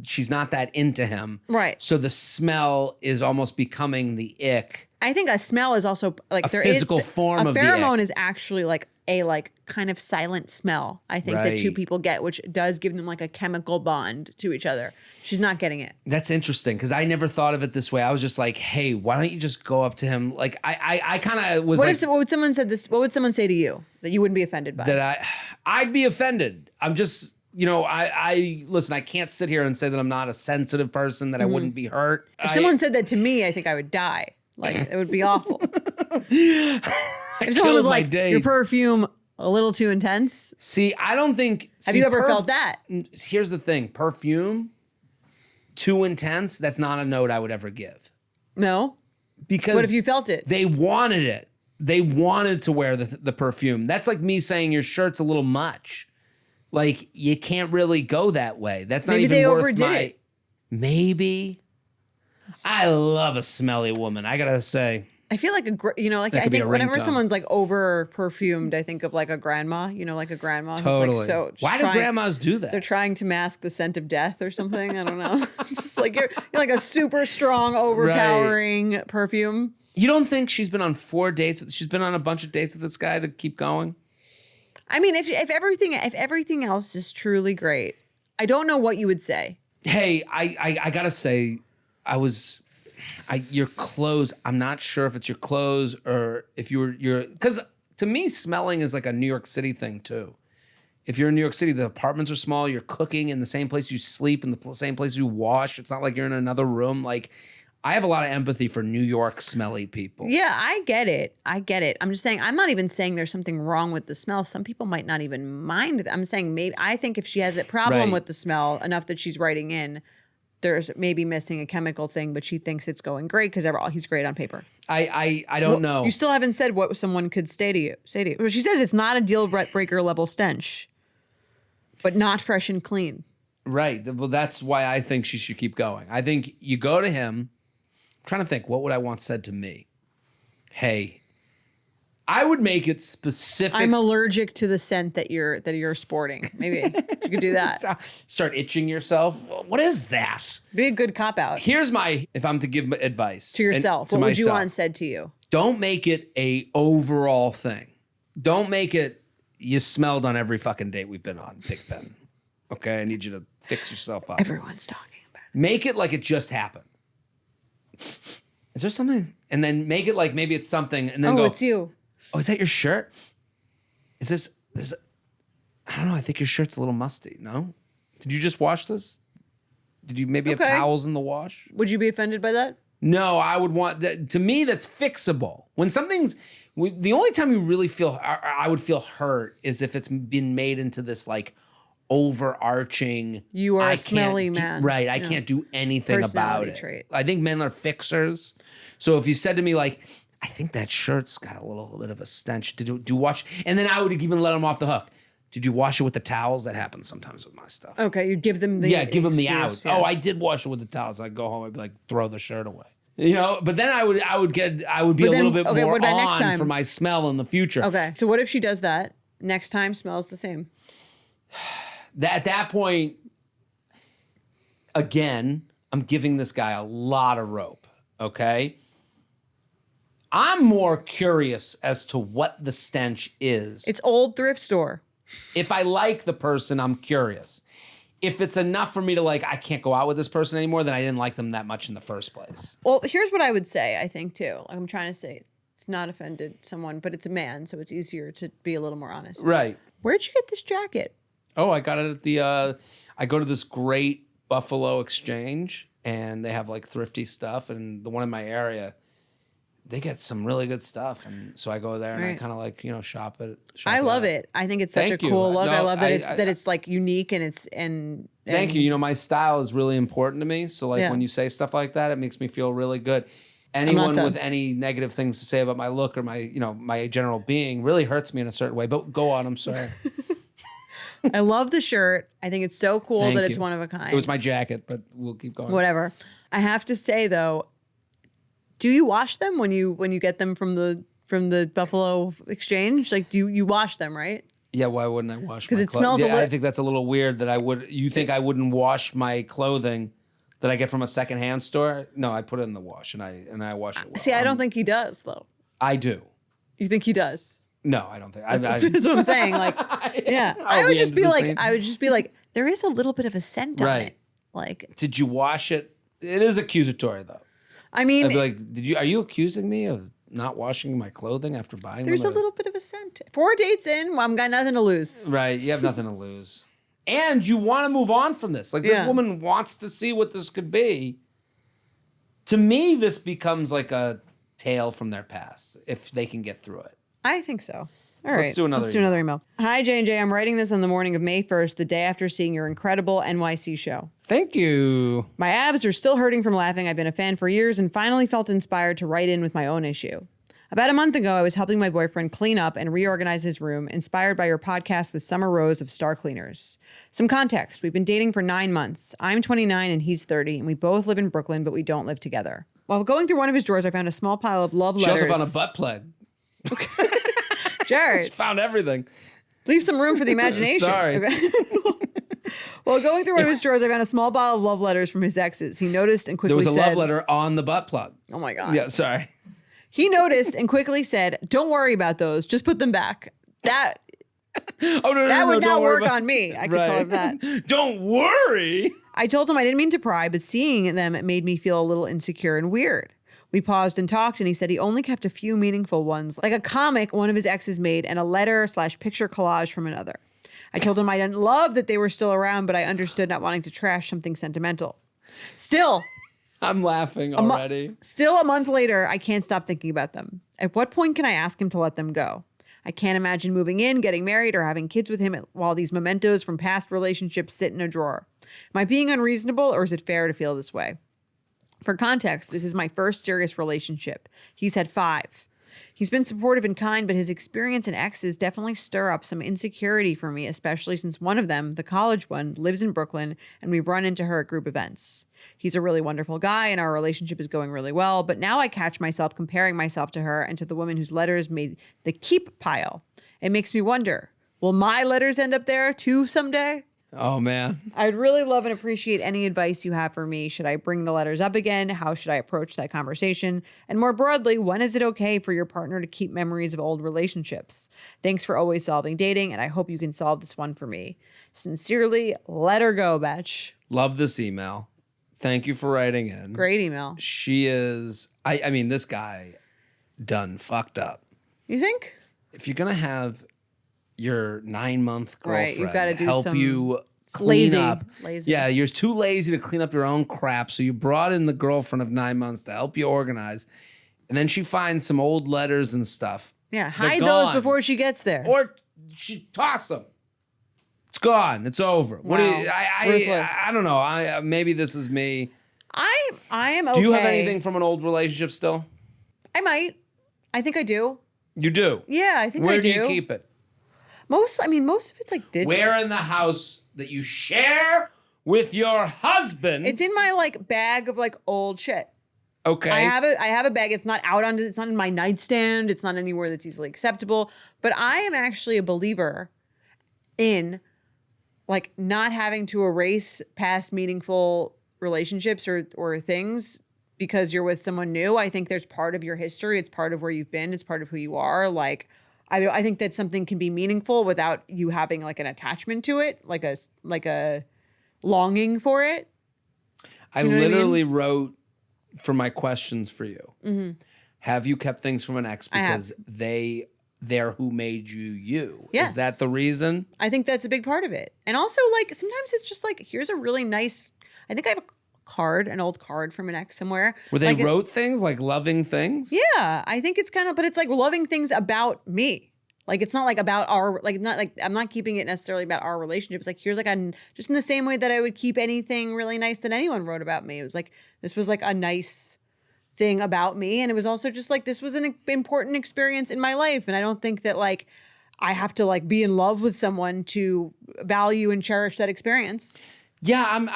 she's not that into him. Right. So the smell is almost becoming the ick. I think a smell is also like a physical form of the ick. A pheromone is actually like a kind of silent smell. I think that two people get, which does give them like a chemical bond to each other. She's not getting it. That's interesting because I never thought of it this way. I was just like, hey, why don't you just go up to him? Like I kind of was what would someone say to you that you wouldn't be offended by? That I'd be offended. I'm just I listen, I can't sit here and say that I'm not a sensitive person, that I wouldn't be hurt. If someone said that to me, I think I would die. Like, it would be awful. If someone was like, your perfume a little too intense. See, I don't think. Have you ever felt that? Here's the thing. Perfume, too intense, that's not a note I would ever give. No? Because what if you felt it? They wanted it. They wanted to wear the perfume. That's like me saying your shirt's a little much. Like, you can't really go that way. That's not even worth overdid it. Maybe. I love a smelly woman, I gotta say. I feel like I think whenever someone's like over perfumed, I think of like a grandma, like a grandma. Totally. Who's like Why do grandmas do that? They're trying to mask the scent of death or something. I don't know. It's just like you're like a super strong, overpowering perfume. You don't think she's been on 4 dates? She's been on a bunch of dates with this guy to keep going? I mean, if everything else is truly great, I don't know what you would say. Hey, I gotta say, your clothes, I'm not sure if it's your clothes or if you're because to me, smelling is like a New York City thing too. If you're in New York City, the apartments are small, you're cooking in the same place you sleep, in the same place you wash. It's not like you're in another room. Like, I have a lot of empathy for New York smelly people. Yeah, I get it. I'm just saying, I'm not even saying there's something wrong with the smell. Some people might not even mind. I'm saying I think if she has a problem with the smell enough that she's writing in, there's maybe missing a chemical thing, but she thinks it's going great because he's great on paper. I don't know. You still haven't said what someone could say to you. Well, she says it's not a deal breaker level stench, but not fresh and clean. Right. Well, that's why I think she should keep going. I think you go to him. I'm trying to think, what would I want said to me? Hey, I would make it specific. I'm allergic to the scent that you're sporting. Maybe you could do that. Start itching yourself. What is that? Be a good cop out. Here's if I'm to give advice to yourself. What would you want said to you? Don't make it a overall thing. Don't make it you smelled on every fucking date we've been on, Big Ben. Okay, I need you to fix yourself up. Everyone's talking about it. Make it like it just happened. Is there something? And then make it like maybe it's something, and then go. Oh, it's you. Oh, is that your shirt? Is this? I don't know. I think your shirt's a little musty. No? Did you just wash this? Did you maybe have towels in the wash? Would you be offended by that? No, I would want that. To me, that's fixable. When something's, the only time you really I would feel hurt is if it's been made into this like overarching. You are a smelly man. Right. I can't do anything about it. Trait. I think men are fixers. So if you said to me like, I think that shirt's got a little bit of a stench. Do you wash? And then I would even let him off the hook. Did you wash it with the towels? That happens sometimes with my stuff. Okay, you'd give them the give them the out. Yeah. Oh, I did wash it with the towels. I'd go home. I'd be like, throw the shirt away. But then I would be a little bit more what about next on time? for my smell in the future. Okay, so what if she does that? Next time smells the same. At that point, again, I'm giving this guy a lot of rope. Okay. I'm more curious as to what the stench is. It's old thrift store. If I like the person, I'm curious. If it's enough for me to I can't go out with this person anymore, then I didn't like them that much in the first place. Well, here's what I would say, I think, too. I'm trying to say it's not offended someone, but it's a man, so it's easier to be a little more honest. Right. Where'd you get this jacket? Oh, I got it at the, I go to this great Buffalo Exchange, and they have thrifty stuff, and the one in my area, they get some really good stuff, and so I go there and I kind of shop it. I love it. I think it's such a cool look. I love that it's unique and it's Thank you. My style is really important to me. So when you say stuff like that, it makes me feel really good. Anyone with any negative things to say about my look or my my general being really hurts me in a certain way. But go on. I'm sorry. I love the shirt. I think it's so cool that it's one of a kind. It was my jacket, but we'll keep going. Whatever. I have to say though. Do you wash them when you get them from the Buffalo Exchange? Do you wash them, right? Yeah, why wouldn't I wash? Because it smells. I think that's a little weird. That I would. You think I wouldn't wash my clothing that I get from a secondhand store? No, I put it in the wash and I wash it. Well. See, I don't think he does though. I do. You think he does? No, I don't think. That's what I'm saying. Yeah, I would just be like, there is a little bit of a scent on it. Did you wash it? It is accusatory though. I mean, I'd be like, are you accusing me of not washing my clothing after buying there's them? There's a little bit of a scent. 4 dates in, I've got nothing to lose. Right, you have nothing to lose. And you want to move on from this. Like, this woman wants to see what this could be. To me, this becomes like a tale from their past if they can get through it. I think so. All right. Let's do another email. Hi, J&J. I'm writing this on the morning of May 1st, the day after seeing your incredible NYC show. Thank you. My abs are still hurting from laughing. I've been a fan for years and finally felt inspired to write in with my own issue. About a month ago, I was helping my boyfriend clean up and reorganize his room, inspired by your podcast with Summer Rose of Star Cleaners. Some context. We've been dating for 9 months. I'm 29 and he's 30, and we both live in Brooklyn, but we don't live together. While going through one of his drawers, I found a small pile of love letters. She also found a butt plug. Okay. Jared. She found everything. Leave some room for the imagination. Sorry. While going through one of his drawers, I found a small pile of love letters from his exes. He noticed and quickly said... There was a love letter on the butt plug. Oh my God. Yeah, sorry. He noticed and quickly said, don't worry about those. Just put them back. That would not work on me. I could tell him that. Don't worry. I told him I didn't mean to pry, but seeing them made me feel a little insecure and weird. We paused and talked, and he said he only kept a few meaningful ones, like a comic one of his exes made and a letter/picture collage from another. I told him I didn't love that they were still around, but I understood not wanting to trash something sentimental. Still... I'm laughing already. Still a month later, I can't stop thinking about them. At what point can I ask him to let them go? I can't imagine moving in, getting married, or having kids with him while these mementos from past relationships sit in a drawer. Am I being unreasonable, or is it fair to feel this way? For context, this is my first serious relationship. He's had 5. He's been supportive and kind, but his experience and exes definitely stir up some insecurity for me, especially since one of them, the college one, lives in Brooklyn, and we run into her at group events. He's a really wonderful guy, and our relationship is going really well, but now I catch myself comparing myself to her and to the woman whose letters made the keep pile. It makes me wonder, will my letters end up there too someday? Oh, man. I'd really love and appreciate any advice you have for me. Should I bring the letters up again? How should I approach that conversation? And more broadly, when is it okay for your partner to keep memories of old relationships? Thanks for always solving dating, and I hope you can solve this one for me. Sincerely, let her go, Betch. Love this email. Thank you for writing in. Great email. She is, I mean, this guy done fucked up. You think? If you're going to have your 9-month girlfriend you've got to do help you clean up. Lazy. Yeah, you're too lazy to clean up your own crap. So you brought in the girlfriend of 9 months to help you organize. And then she finds some old letters and stuff. Yeah, hide those before she gets there. Or she toss them. It's gone. It's over. Wow. What do you, I don't know. Maybe this is me. I am okay. Do you have anything from an old relationship still? I might. I think I do. You do? Yeah, I think I do. Where do you keep it? Most of it's like digital. Where in the house that you share with your husband? It's in my like bag of like old shit. Okay. I have a bag. It's not it's not in my nightstand. It's not anywhere that's easily acceptable. But I am actually a believer in like not having to erase past meaningful relationships or things because you're with someone new. I think there's part of your history. It's part of where you've been. It's part of who you are. Like, I think that something can be meaningful without you having like an attachment to it, like a longing for it. I literally wrote for my questions for you. Mm-hmm. Have you kept things from an ex because they're who made you? Yes. Is that the reason? I think that's a big part of it. And also like sometimes it's just like, here's a really nice, I think I have an old card from an ex somewhere. Where they wrote things like loving things? Yeah. I think it's kind of, but it's like loving things about me. Like, it's not like about I'm not keeping it necessarily about our relationship. It's like, here's like just in the same way that I would keep anything really nice that anyone wrote about me. It was like, this was like a nice thing about me. And it was also just like, this was an important experience in my life. And I don't think that like, I have to like be in love with someone to value and cherish that experience. Yeah,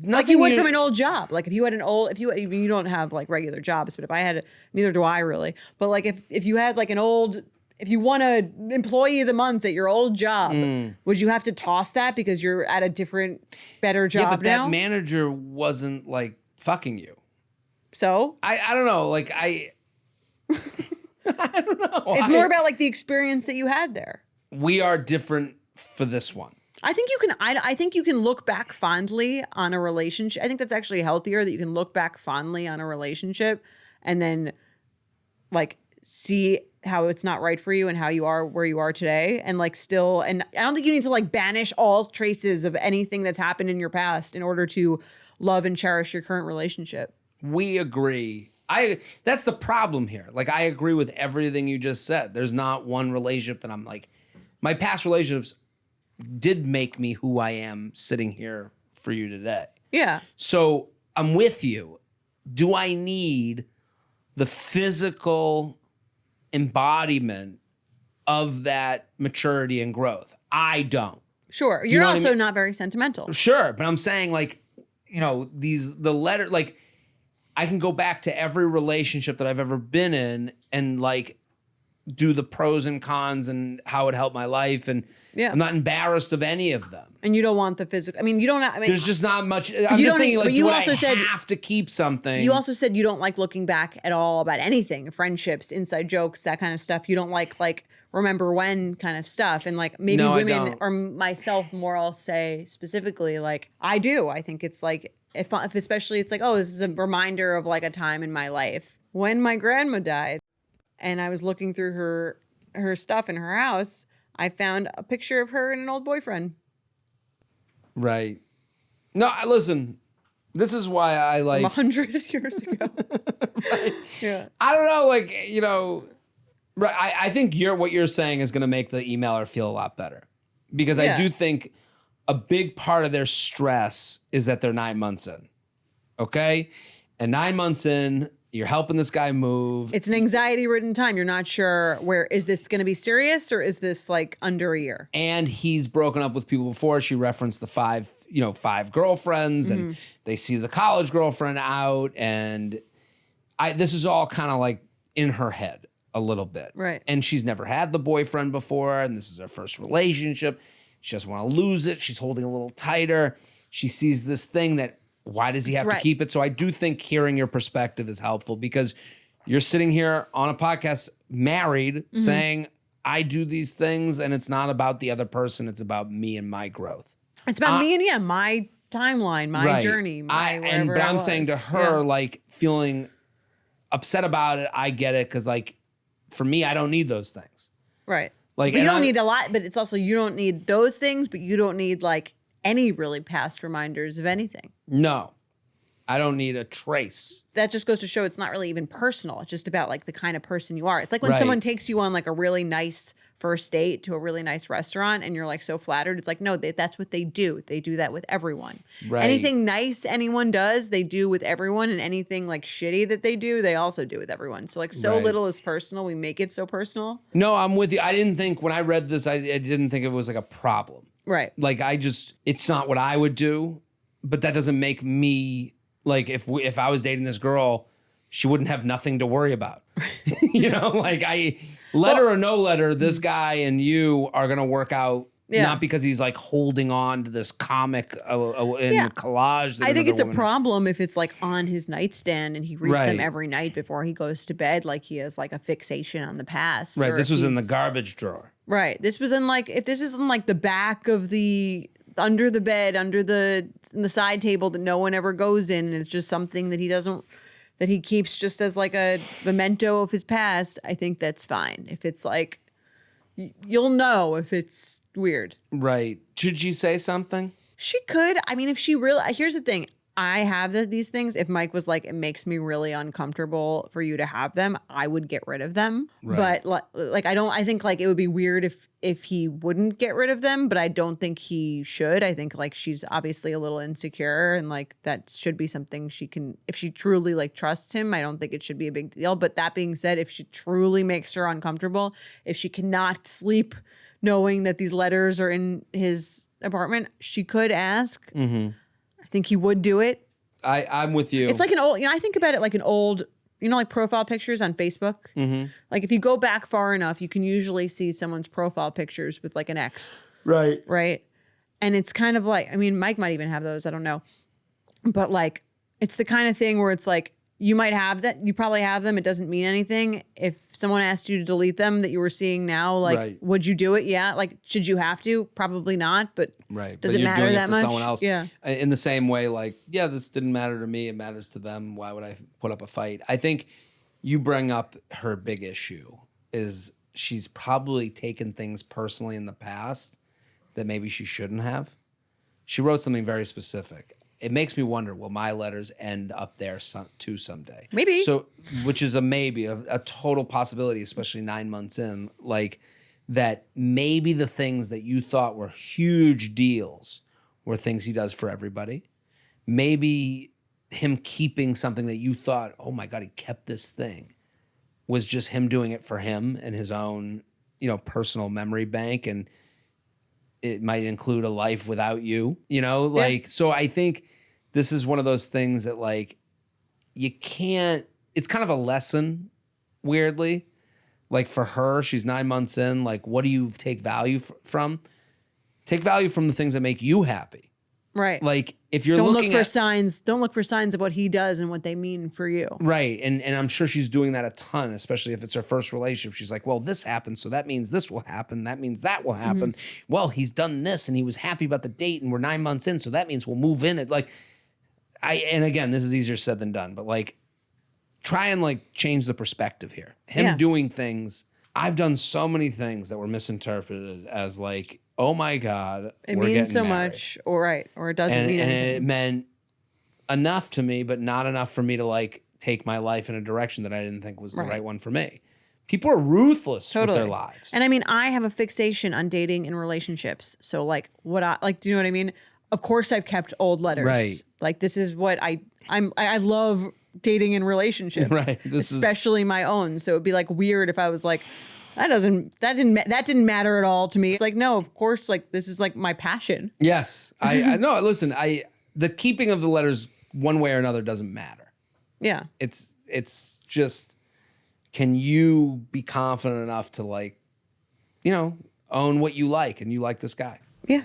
like you would from an old job. Like if you had you don't have like regular jobs, but if I had, neither do I really. But like if you had like if you won an employee of the month at your old job, would you have to toss that because you're at a different, better job now? Yeah, but that manager wasn't like fucking you. So? I don't know. Like I don't know. It's more about like the experience that you had there. We are different for this one. I think you can look back fondly on a relationship. I think that's actually healthier, that you can look back fondly on a relationship and then like see how it's not right for you and how you are where you are today. And like still, and I don't think you need to like banish all traces of anything that's happened in your past in order to love and cherish your current relationship. We agree. That's the problem here. Like, I agree with everything you just said. There's not one relationship that I'm like, my past relationships did make me who I am sitting here for you today. Yeah. So I'm with you. Do I need the physical embodiment of that maturity and growth? I don't. Sure. You're also not very sentimental. Sure. But I'm saying, like, the letter, like, I can go back to every relationship that I've ever been in and like do the pros and cons and how it helped my life. And I'm not embarrassed of any of them. And you don't want the physical. I mean, you don't. There's just not much. I'm just thinking, like, do I have to keep something? You also said you don't like looking back at all about anything, friendships, inside jokes, that kind of stuff. You don't like remember when kind of stuff. And like maybe women or myself more, I'll say specifically, like I do. I think it's like, if especially it's like, oh, this is a reminder of like a time in my life when my grandma died and I was looking through her stuff in her house. I found a picture of her and an old boyfriend. Right. No, listen, this is why I like... 100 years ago. Right. Yeah. I don't know, like, right. I think what you're saying is going to make the emailer feel a lot better. Because I do think a big part of their stress is that they're 9 months in. Okay? And 9 months in, you're helping this guy move. It's an anxiety-ridden time. You're not sure is this going to be serious or is this like under a year? And he's broken up with people before. She referenced the five girlfriends, and they see the college girlfriend out, and this is all kind of like in her head a little bit. Right. And she's never had the boyfriend before, and this is her first relationship. She doesn't want to lose it. She's holding a little tighter. She sees this thing that, why does he have to keep it? So I do think hearing your perspective is helpful, because you're sitting here on a podcast married saying, I do these things and it's not about the other person. It's about me and my growth. It's about me and my timeline, my journey, but I'm saying to her, like, feeling upset about it. I get it. Cause like, for me, I don't need those things. Right. Like, you don't need a lot, but it's also, you don't need those things, but you don't need like any really past reminders of anything. No, I don't need a trace. That just goes to show it's not really even personal. It's just about like the kind of person you are. It's like when someone takes you on like a really nice first date to a really nice restaurant and you're like so flattered. It's like, no, that's what they do. They do that with everyone. Right. Anything nice anyone does, they do with everyone. And anything like shitty that they do, they also do with everyone. So like little is personal. We make it so personal. No, I'm with you. I didn't think, when I read this, I didn't think it was like a problem. Right. Like, it's not what I would do, but that doesn't make me, like, if I was dating this girl, she wouldn't have nothing to worry about. Like, letter or no letter, this guy and you are going to work out. Not because he's like holding on to this comic collage. I think it's a problem if it's like on his nightstand and he reads them every night before he goes to bed. Like he has like a fixation on the past. Right. This was in the garbage drawer. Right. This was in like, if this is in like the back of under the bed, under the side table that no one ever goes in, and it's just something that he keeps just as like a memento of his past, I think that's fine. If it's like, you'll know if it's weird. Right. Should she say something? She could. I mean, if she really, here's the thing. I have these things. If Mike was like, it makes me really uncomfortable for you to have them, I would get rid of them. Right. But like, I think like it would be weird if he wouldn't get rid of them, but I don't think he should. I think like she's obviously a little insecure and like that should be something she can, if she truly like trusts him, I don't think it should be a big deal. But that being said, if she truly makes her uncomfortable, if she cannot sleep knowing that these letters are in his apartment, she could ask. I think he would do it. I'm with you. It's like an old, I think about it like an old, like profile pictures on Facebook. Like if you go back far enough, you can usually see someone's profile pictures with like an X. Right. Right. And it's kind of like, I mean, Mike might even have those. I don't know. But like, it's the kind of thing where it's like, you might have that. You probably have them. It doesn't mean anything. If someone asked you to delete them that you were seeing now, like, would you do it? Yeah. Like, should you have to? Probably not. But does it matter that much? Someone else. Yeah. In the same way, like, this didn't matter to me. It matters to them. Why would I put up a fight? I think You bring up her big issue is she's probably taken things personally in the past that maybe she shouldn't have. She wrote something very specific. It makes me wonder, will my letters end up there too someday? Maybe. So, which is a maybe, a total possibility, especially 9 months in, like that maybe the things that you thought were huge deals were things he does for everybody. Maybe him keeping something that you thought, oh my God, he kept this thing, was just him doing it for him and his own, personal memory bank. And it might include a life without you, So I think this is one of those things that like, you can't, it's kind of a lesson, weirdly. Like for her, she's 9 months in, like what do you take value from? Take value from the things that make you happy. Right. Like if you're don't looking look for at signs, don't look for signs of what he does and what they mean for you. Right. And I'm sure she's doing that a ton, especially if it's her first relationship. She's like, well, this happened, so that means this will happen. That means that will happen. Well, he's done this and he was happy about the date and we're 9 months in, so that means we'll move in. And again, this is easier said than done, but like try and like change the perspective here. Him doing things, I've done so many things that were misinterpreted as like, oh my God, it we're means so married. much, or it doesn't mean anything. And it meant enough to me, but not enough for me to like take my life in a direction that I didn't think was the right one for me. People are ruthless with their lives. And I mean, I have a fixation on dating and relationships. So like do you know what I mean? Of course I've kept old letters. Right. Like this is what I love dating and relationships. Right. Especially my own. So it'd be like weird if I was like, that didn't matter at all to me. It's like, no, of course, like this is like my passion. Yes. I no, listen, the keeping of the letters one way or another doesn't matter. Yeah. It's just, can you be confident enough to like, own what you like and you like this guy? Yeah.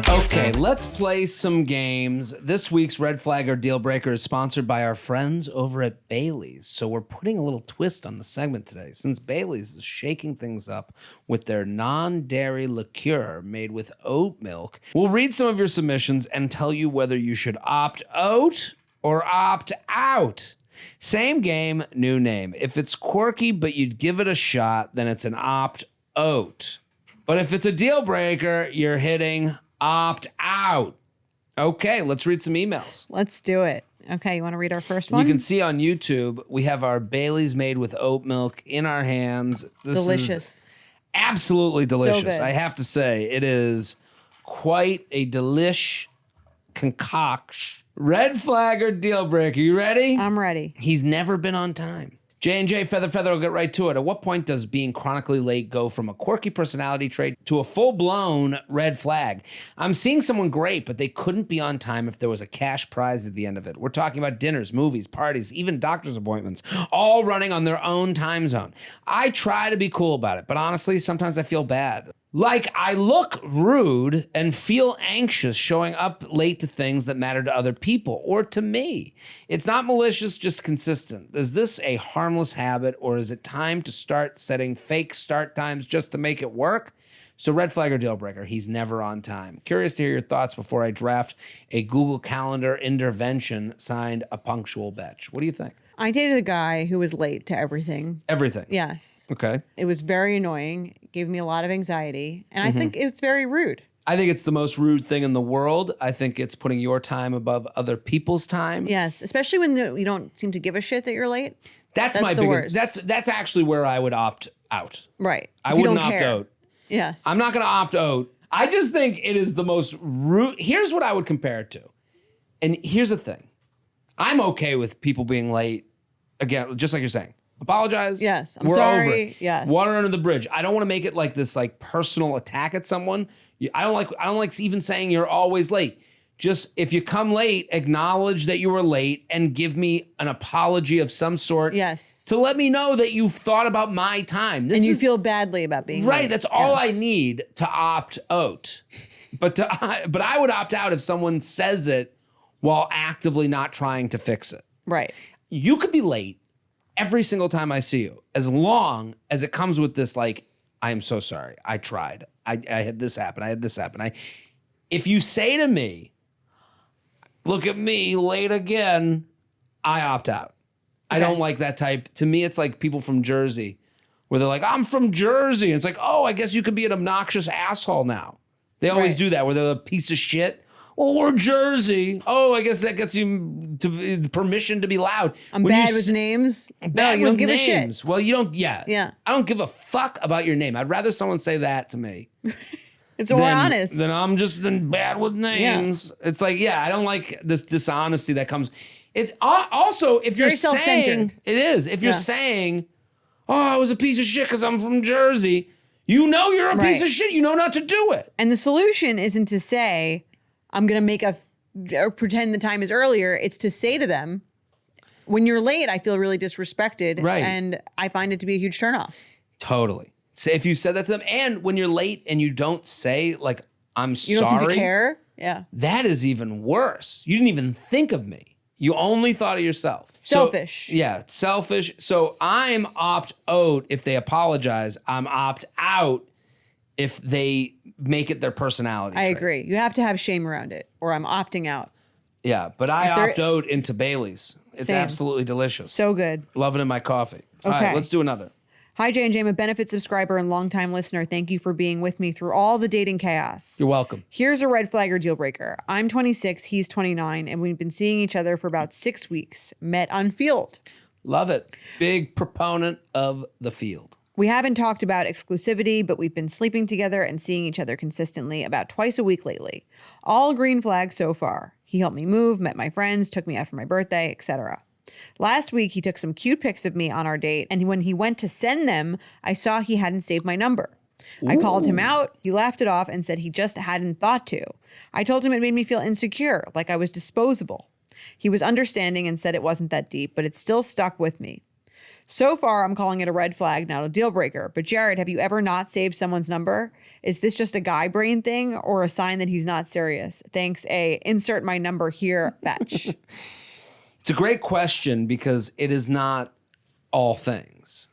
Okay, let's play some games. This week's Red Flag or Dealbreaker is sponsored by our friends over at Bailey's. So we're putting a little twist on the segment today. Since Bailey's is shaking things up with their non-dairy liqueur made with oat milk, we'll read some of your submissions and tell you whether you should opt out or opt out. Same game, new name. If it's quirky but you'd give it a shot, then it's an opt out. But if it's a deal breaker, you're hitting opt out. Okay, let's read some emails. Let's do it. Okay, you want to read our first one? You can see on YouTube, we have our Bailey's made with oat milk in our hands. This delicious. Is absolutely delicious. So I have to say, it is quite a delish concoction. Red flag or deal breaker, you ready? I'm ready. He's never been on time. J&J Feather will get right to it. At what point does being chronically late go from a quirky personality trait to a full-blown red flag? I'm seeing someone great, but they couldn't be on time if there was a cash prize at the end of it. We're talking about dinners, movies, parties, even doctor's appointments, all running on their own time zone. I try to be cool about it, but honestly, sometimes I feel bad. Like I look rude and feel anxious showing up late to things that matter to other people or to me. It's not malicious, just consistent. Is this a harmless habit or is it time to start setting fake start times just to make it work? So red flag or deal breaker, he's never on time. Curious to hear your thoughts before I draft a Google Calendar intervention signed a punctual bitch. What do you think? I dated a guy who was late to everything. Everything? Yes. Okay. It was very annoying. It gave me a lot of anxiety. And I think it's very rude. I think it's the most rude thing in the world. I think it's putting your time above other people's time. Yes. Especially when you don't seem to give a shit that you're late. That's my biggest. That's actually where I would opt out. Right. I wouldn't opt out. Yes. I'm not going to opt out. I just think it is the most rude. Here's what I would compare it to. And here's the thing. I'm okay with people being late. Again, just like you're saying. Apologize. Yes. We're sorry. over it. Yes. Water under the bridge. I don't want to make it like this like personal attack at someone. I don't like even saying you're always late. Just if you come late, acknowledge that you were late and give me an apology of some sort. Yes. To let me know that you've thought about my time. And you feel badly about being right. late. That's all I need to opt out. But I would opt out if someone says it while actively not trying to fix it. Right. You could be late every single time I see you, as long as it comes with this, like, I am so sorry. I tried. I had this happen. I had this happen. If you say to me, look at me, late again, I opt out. I don't like that type. To me, it's like people from Jersey where they're like, I'm from Jersey. And it's like, oh, I guess you could be an obnoxious asshole now. They always do that where they're a piece of shit. Well, we're Jersey. Oh, I guess that gets you permission to be loud. I'm bad with names. No, you don't give a shit. Well, you don't. Yeah. I don't give a fuck about your name. I'd rather someone say that to me. It's more honest. Then I'm just bad with names. Yeah. It's like, I don't like this dishonesty that comes. It's also if you're saying it is. If you're saying, oh, I was a piece of shit because I'm from Jersey. You know you're a piece of shit. You know not to do it. And the solution isn't to say, I'm going to or pretend the time is earlier. It's to say to them, when you're late, I feel really disrespected. Right. And I find it to be a huge turnoff. Totally. So if you said that to them, and when you're late and you don't say, like, I'm sorry. You don't seem to care. Yeah. That is even worse. You didn't even think of me. You only thought of yourself. Selfish. So, selfish. So I'm opt out if they apologize. I'm opt out if they make it their personality trait. I agree. You have to have shame around it, or I'm opting out. Yeah, but I opt out into Bailey's. It's absolutely delicious. So good. Love it in my coffee. Okay. All right, let's do another. Hi, J&J. I'm a benefit subscriber and longtime listener. Thank you for being with me through all the dating chaos. You're welcome. Here's a red flag or deal breaker. I'm 26, he's 29, and we've been seeing each other for about 6 weeks. Met on Field. Love it. Big proponent of the Field. We haven't talked about exclusivity, but we've been sleeping together and seeing each other consistently about twice a week lately. All green flags so far. He helped me move, met my friends, took me out for my birthday, etc. Last week, he took some cute pics of me on our date, and when he went to send them, I saw he hadn't saved my number. Ooh. I called him out. He laughed it off and said he just hadn't thought to. I told him it made me feel insecure, like I was disposable. He was understanding and said it wasn't that deep, but it still stuck with me. So far, I'm calling it a red flag, not a deal breaker. But Jared, have you ever not saved someone's number? Is this just a guy brain thing or a sign that he's not serious? Thanks, insert my number here, batch. It's a great question because it is not all things.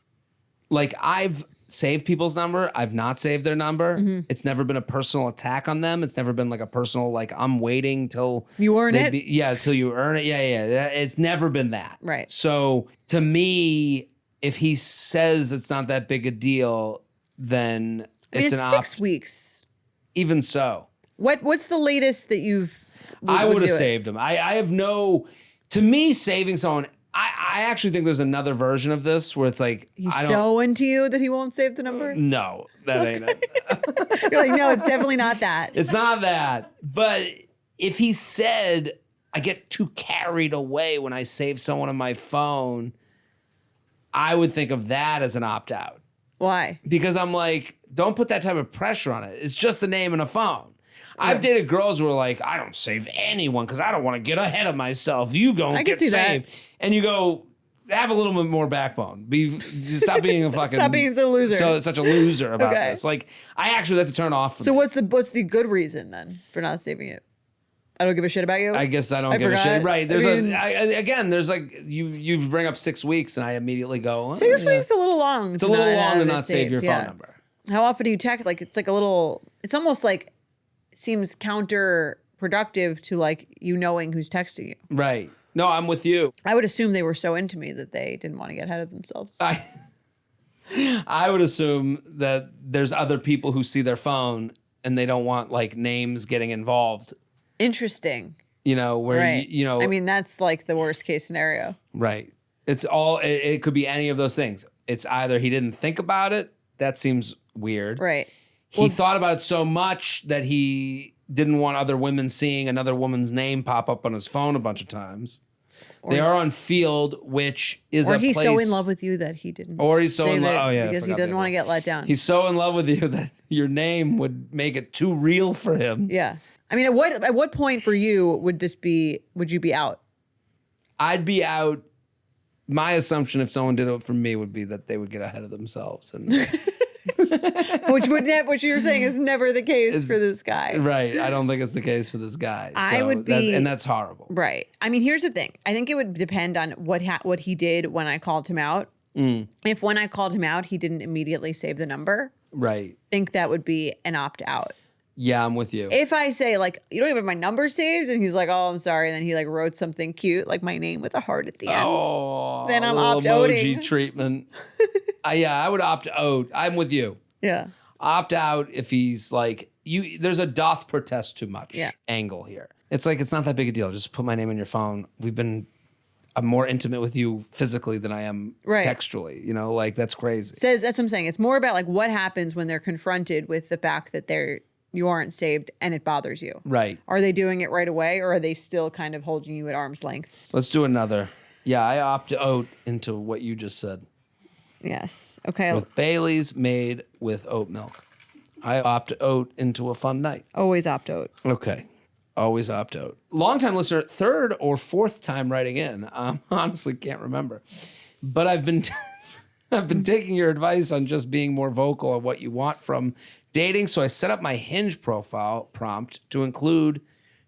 Like, I've saved people's number. I've not saved their number. Mm-hmm. It's never been a personal attack on them. It's never been like a personal, like, I'm waiting till you earn it. Till you earn it. Yeah. It's never been that. Right. So to me, if he says it's not that big a deal, then it's 6 weeks. Even so. What's the latest that you've? I would have saved him. I have no. To me, saving someone, I actually think there's another version of this where it's like, he's so into you that he won't save the number? No, that ain't it. You're like, no, it's definitely not that. It's not that. But if he said, I get too carried away when I save someone on my phone, I would think of that as an opt-out. Why? Because I'm like, don't put that type of pressure on it. It's just a name and a phone. I've dated girls who are like, I don't save anyone because I don't want to get ahead of myself. You go and get saved. That. And you go, have a little bit more backbone. Stop being a fucking... Stop being so loser. Such a loser about this. Like, that's a turn off for me. So what's the good reason then for not saving it? I don't give a shit about you? I guess I don't give a shit. Right. There's there's like, you bring up 6 weeks and I immediately go... 6 weeks is a little long. It's a little long to not save your phone number. How often do you text? Like, it's like a little... It's almost like... seems counterproductive to like you knowing who's texting you. Right. No, I'm with you. I would assume they were so into me that they didn't want to get ahead of themselves. I would assume that there's other people who see their phone and they don't want like names getting involved. Interesting. You know, where right. I mean, that's like the worst case scenario. Right. It could be any of those things. It's either he didn't think about it. That seems weird. Right. He thought about it so much that he didn't want other women seeing another woman's name pop up on his phone a bunch of times. They are on Field, which is a place... Or he's so in love with you that he didn't save it. Oh, yeah. Because he didn't want to get let down. He's so in love with you that your name would make it too real for him. Yeah. I mean, at what point for you would you be out? I'd be out. My assumption if someone did it for me would be that they would get ahead of themselves and... which you're saying is never the case for this guy. Right. I don't think it's the case for this guy. I would be... and that's horrible. Right. I mean, here's the thing. I think it would depend on what he did when I called him out. Mm. If when I called him out, he didn't immediately save the number. Right. I think that would be an opt-out. Yeah, I'm with you. If I say like, you don't even have my number saved, and he's like, oh, I'm sorry, and then he like wrote something cute, like my name with a heart at the end, then I'm opt-outing. Emoji treatment. I would opt out. I'm with you. Yeah. Opt out if he's like, there's a doth protest too much angle here. It's like, it's not that big a deal. Just put my name in your phone. I'm more intimate with you physically than I am textually. You know, like that's crazy. That's what I'm saying. It's more about like what happens when they're confronted with the fact that you aren't saved and it bothers you. Right. Are they doing it right away, or are they still kind of holding you at arm's length? Let's do another. Yeah, I opt out into what you just said. Yes. Okay. With Bailey's made with oat milk. I opt out into a fun night. Always opt out. Okay. Always opt out. Longtime listener, third or fourth time writing in. Honestly can't remember. But I've been taking your advice on just being more vocal on what you want from dating, so I set up my Hinge profile prompt to include,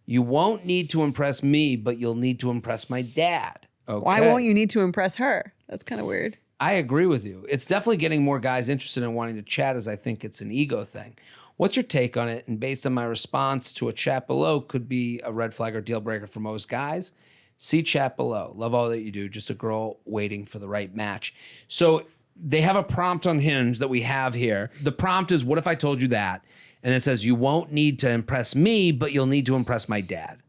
you won't need to impress me, but you'll need to impress my dad. Okay. Why won't you need to impress her? That's kind of weird. I agree with you. It's definitely getting more guys interested in wanting to chat, as I think it's an ego thing. What's your take on it? And based on my response to a chat below, could be a red flag or deal breaker for most guys. See chat below. Love all that you do. Just a girl waiting for the right match. So they have a prompt on Hinge that we have here. The prompt is, what if I told you that? And it says, you won't need to impress me, but you'll need to impress my dad.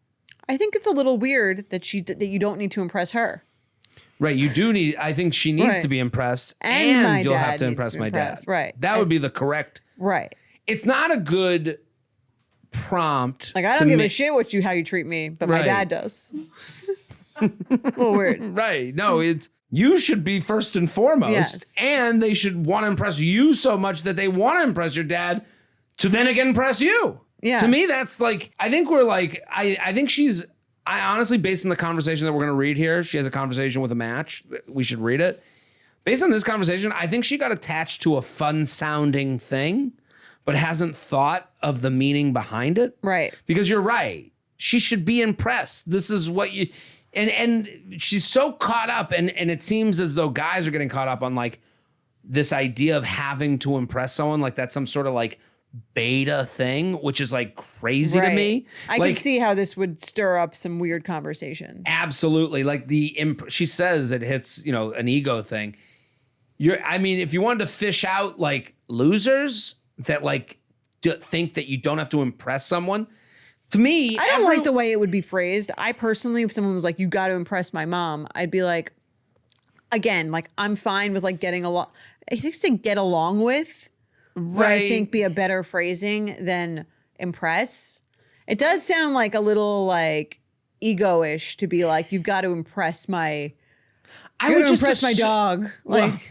I think it's a little weird that you don't need to impress her. Right, you do need, I think she needs to be impressed, and you'll have to impress my dad. Right. That would be the correct. Right. It's not a good prompt. Like, I don't give a shit how you treat me, but my dad does. A little weird. Right. No, you should be first and foremost, and they should want to impress you so much that they want to impress your dad to then again impress you. Yeah. To me, that's like, I think I honestly, based on the conversation that we're going to read here, she has a conversation with a match. We should read it. Based on this conversation, I think she got attached to a fun sounding thing, but hasn't thought of the meaning behind it. Right. Because you're right. She should be impressed. This is what you... And she's so caught up, and it seems as though guys are getting caught up on like this idea of having to impress someone, like that's some sort of like beta thing, which is like crazy to me. I can see how this would stir up some weird conversation. Absolutely. Like she says it hits, an ego thing. If you wanted to fish out like losers that like think that you don't have to impress someone, to me, I don't like the way it would be phrased. I personally, if someone was like, you got to impress my mom, I'd be like, again, like I'm fine with like getting along. I think to get along with, right. I think be a better phrasing than impress. It does sound like a little like ego-ish to be like, you've got to impress my, impress my dog. Like,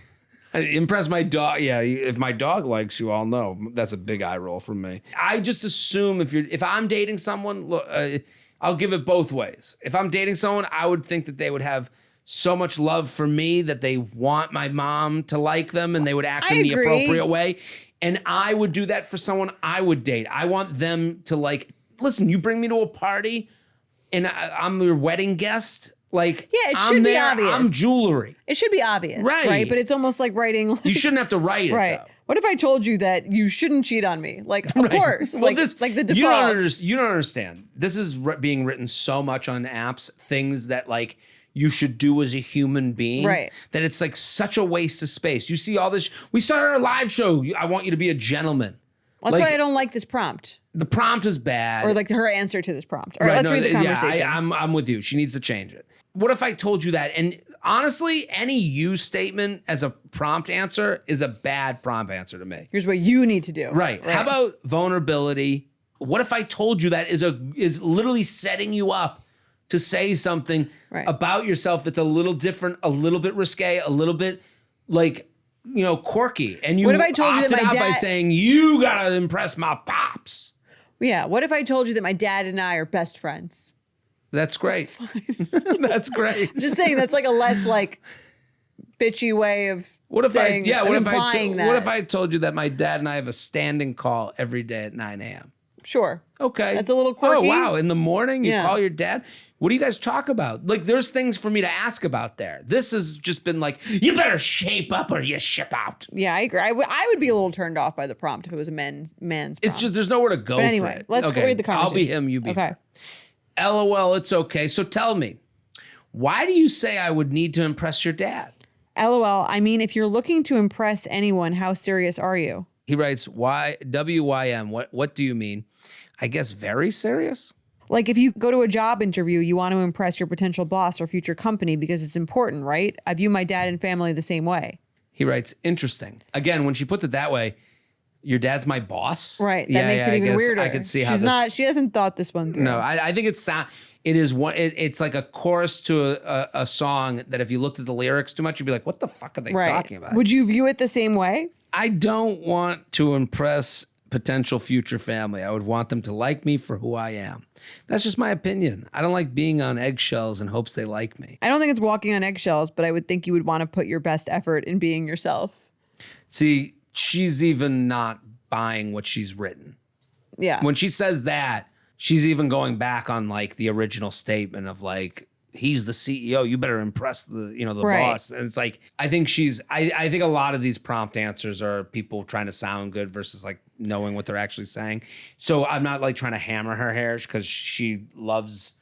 impress my dog. Yeah, if my dog likes you, I'll know. That's a big eye roll from me. I just assume if I'm dating someone, look, I'll give it both ways. If I'm dating someone, I would think that they would have so much love for me that they want my mom to like them and they would act in the appropriate way. And I would do that for someone I would date. I want them to like, listen, you bring me to a party and I'm your wedding guest. Like, yeah, it should be obvious. I'm jewelry. It should be obvious, right? But it's almost like writing. Like, you shouldn't have to write it, right? Though. What if I told you that you shouldn't cheat on me? Like, of course, well, like the default. You don't understand. This is being written so much on apps. Things that like you should do as a human being, right? That it's like such a waste of space. You see all this. We started our live show. I want you to be a gentleman. That's why I don't like this prompt. The prompt is bad, or like her answer to this prompt. All right, let's read the conversation. Yeah, I'm with you. She needs to change it. What if I told you that? And honestly, any you statement as a prompt answer is a bad prompt answer to me. Here's what you need to do. Right. How about vulnerability? What if I told you that is literally setting you up to say something about yourself that's a little different, a little bit risque, a little bit like, quirky. And you what if I told you that my dad by saying you gotta impress my pops? Yeah. What if I told you that my dad and I are best friends? That's great. That's great. I'm just saying that's like a less like bitchy way of what if saying, what if I told you that my dad and I have a standing call every day at 9 a.m.? Sure. Okay. That's a little quirky. Oh, wow. In the morning, you call your dad? What do you guys talk about? Like, there's things for me to ask about there. This has just been like, you better shape up or you ship out. Yeah, I agree. I would be a little turned off by the prompt if it was a man's prompt. It's just, there's nowhere to go but anyway, for it. Let's go read the conversation. I'll be him, you be her. LOL, it's okay. So tell me, why do you say I would need to impress your dad? LOL, I mean, if you're looking to impress anyone, how serious are you? He writes, WYM, what do you mean? I guess very serious? Like if you go to a job interview, you want to impress your potential boss or future company because it's important, right? I view my dad and family the same way. He writes, interesting. Again, when she puts it that way, your dad's my boss? Right. That makes it even weirder. I could see how she hasn't thought this one through. No, I think it's like a chorus to a song that if you looked at the lyrics too much, you'd be like, what the fuck are they talking about? Would you view it the same way? I don't want to impress potential future family. I would want them to like me for who I am. That's just my opinion. I don't like being on eggshells in hopes they like me. I don't think it's walking on eggshells, but I would think you would want to put your best effort in being yourself. See, she's even not buying what she's written. Yeah. When she says that, she's even going back on like the original statement of like, he's the CEO. You better impress the boss. And it's like, I think I think a lot of these prompt answers are people trying to sound good versus like knowing what they're actually saying. So I'm not like trying to hammer her hair because she wants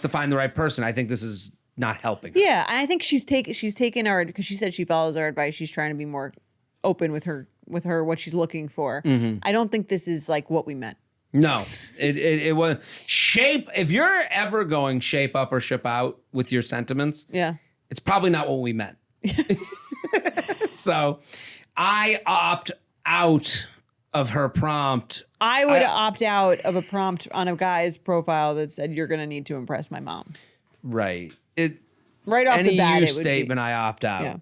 to find the right person. I think this is not helping her. Yeah. And I think she's taken our, because she said she follows our advice. She's trying to be more open with her, what she's looking for. Mm-hmm. I don't think this is like what we meant. No, it was shape. If you're ever going shape up or ship out with your sentiments, it's probably not what we meant. So I opt out of her prompt. I would opt out of a prompt on a guy's profile that said, you're going to need to impress my mom. Right. Right off the bat, any statement, I opt out. Yeah.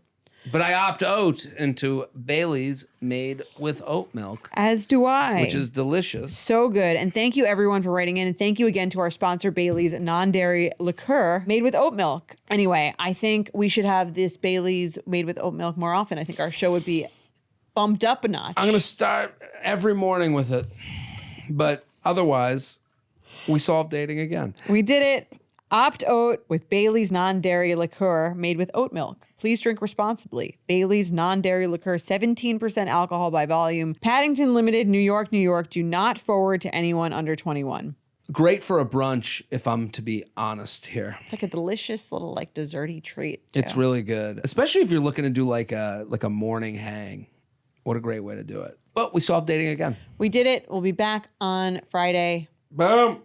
But I opt out into Bailey's made with oat milk. As do I. Which is delicious. So good. And thank you everyone for writing in. And thank you again to our sponsor, Bailey's non-dairy liqueur made with oat milk. Anyway, I think we should have this Bailey's made with oat milk more often. I think our show would be bumped up a notch. I'm going to start every morning with it. But otherwise, we solved dating again. We did it. Opt oat with Bailey's non-dairy liqueur made with oat milk. Please drink responsibly. Bailey's non-dairy liqueur, 17% alcohol by volume. Paddington Limited, New York, New York. Do not forward to anyone under 21. Great for a brunch, if I'm to be honest here. It's like a delicious little like desserty treat, too. It's really good, especially if you're looking to do like a morning hang. What a great way to do it. But we solved dating again. We did it. We'll be back on Friday. Boom.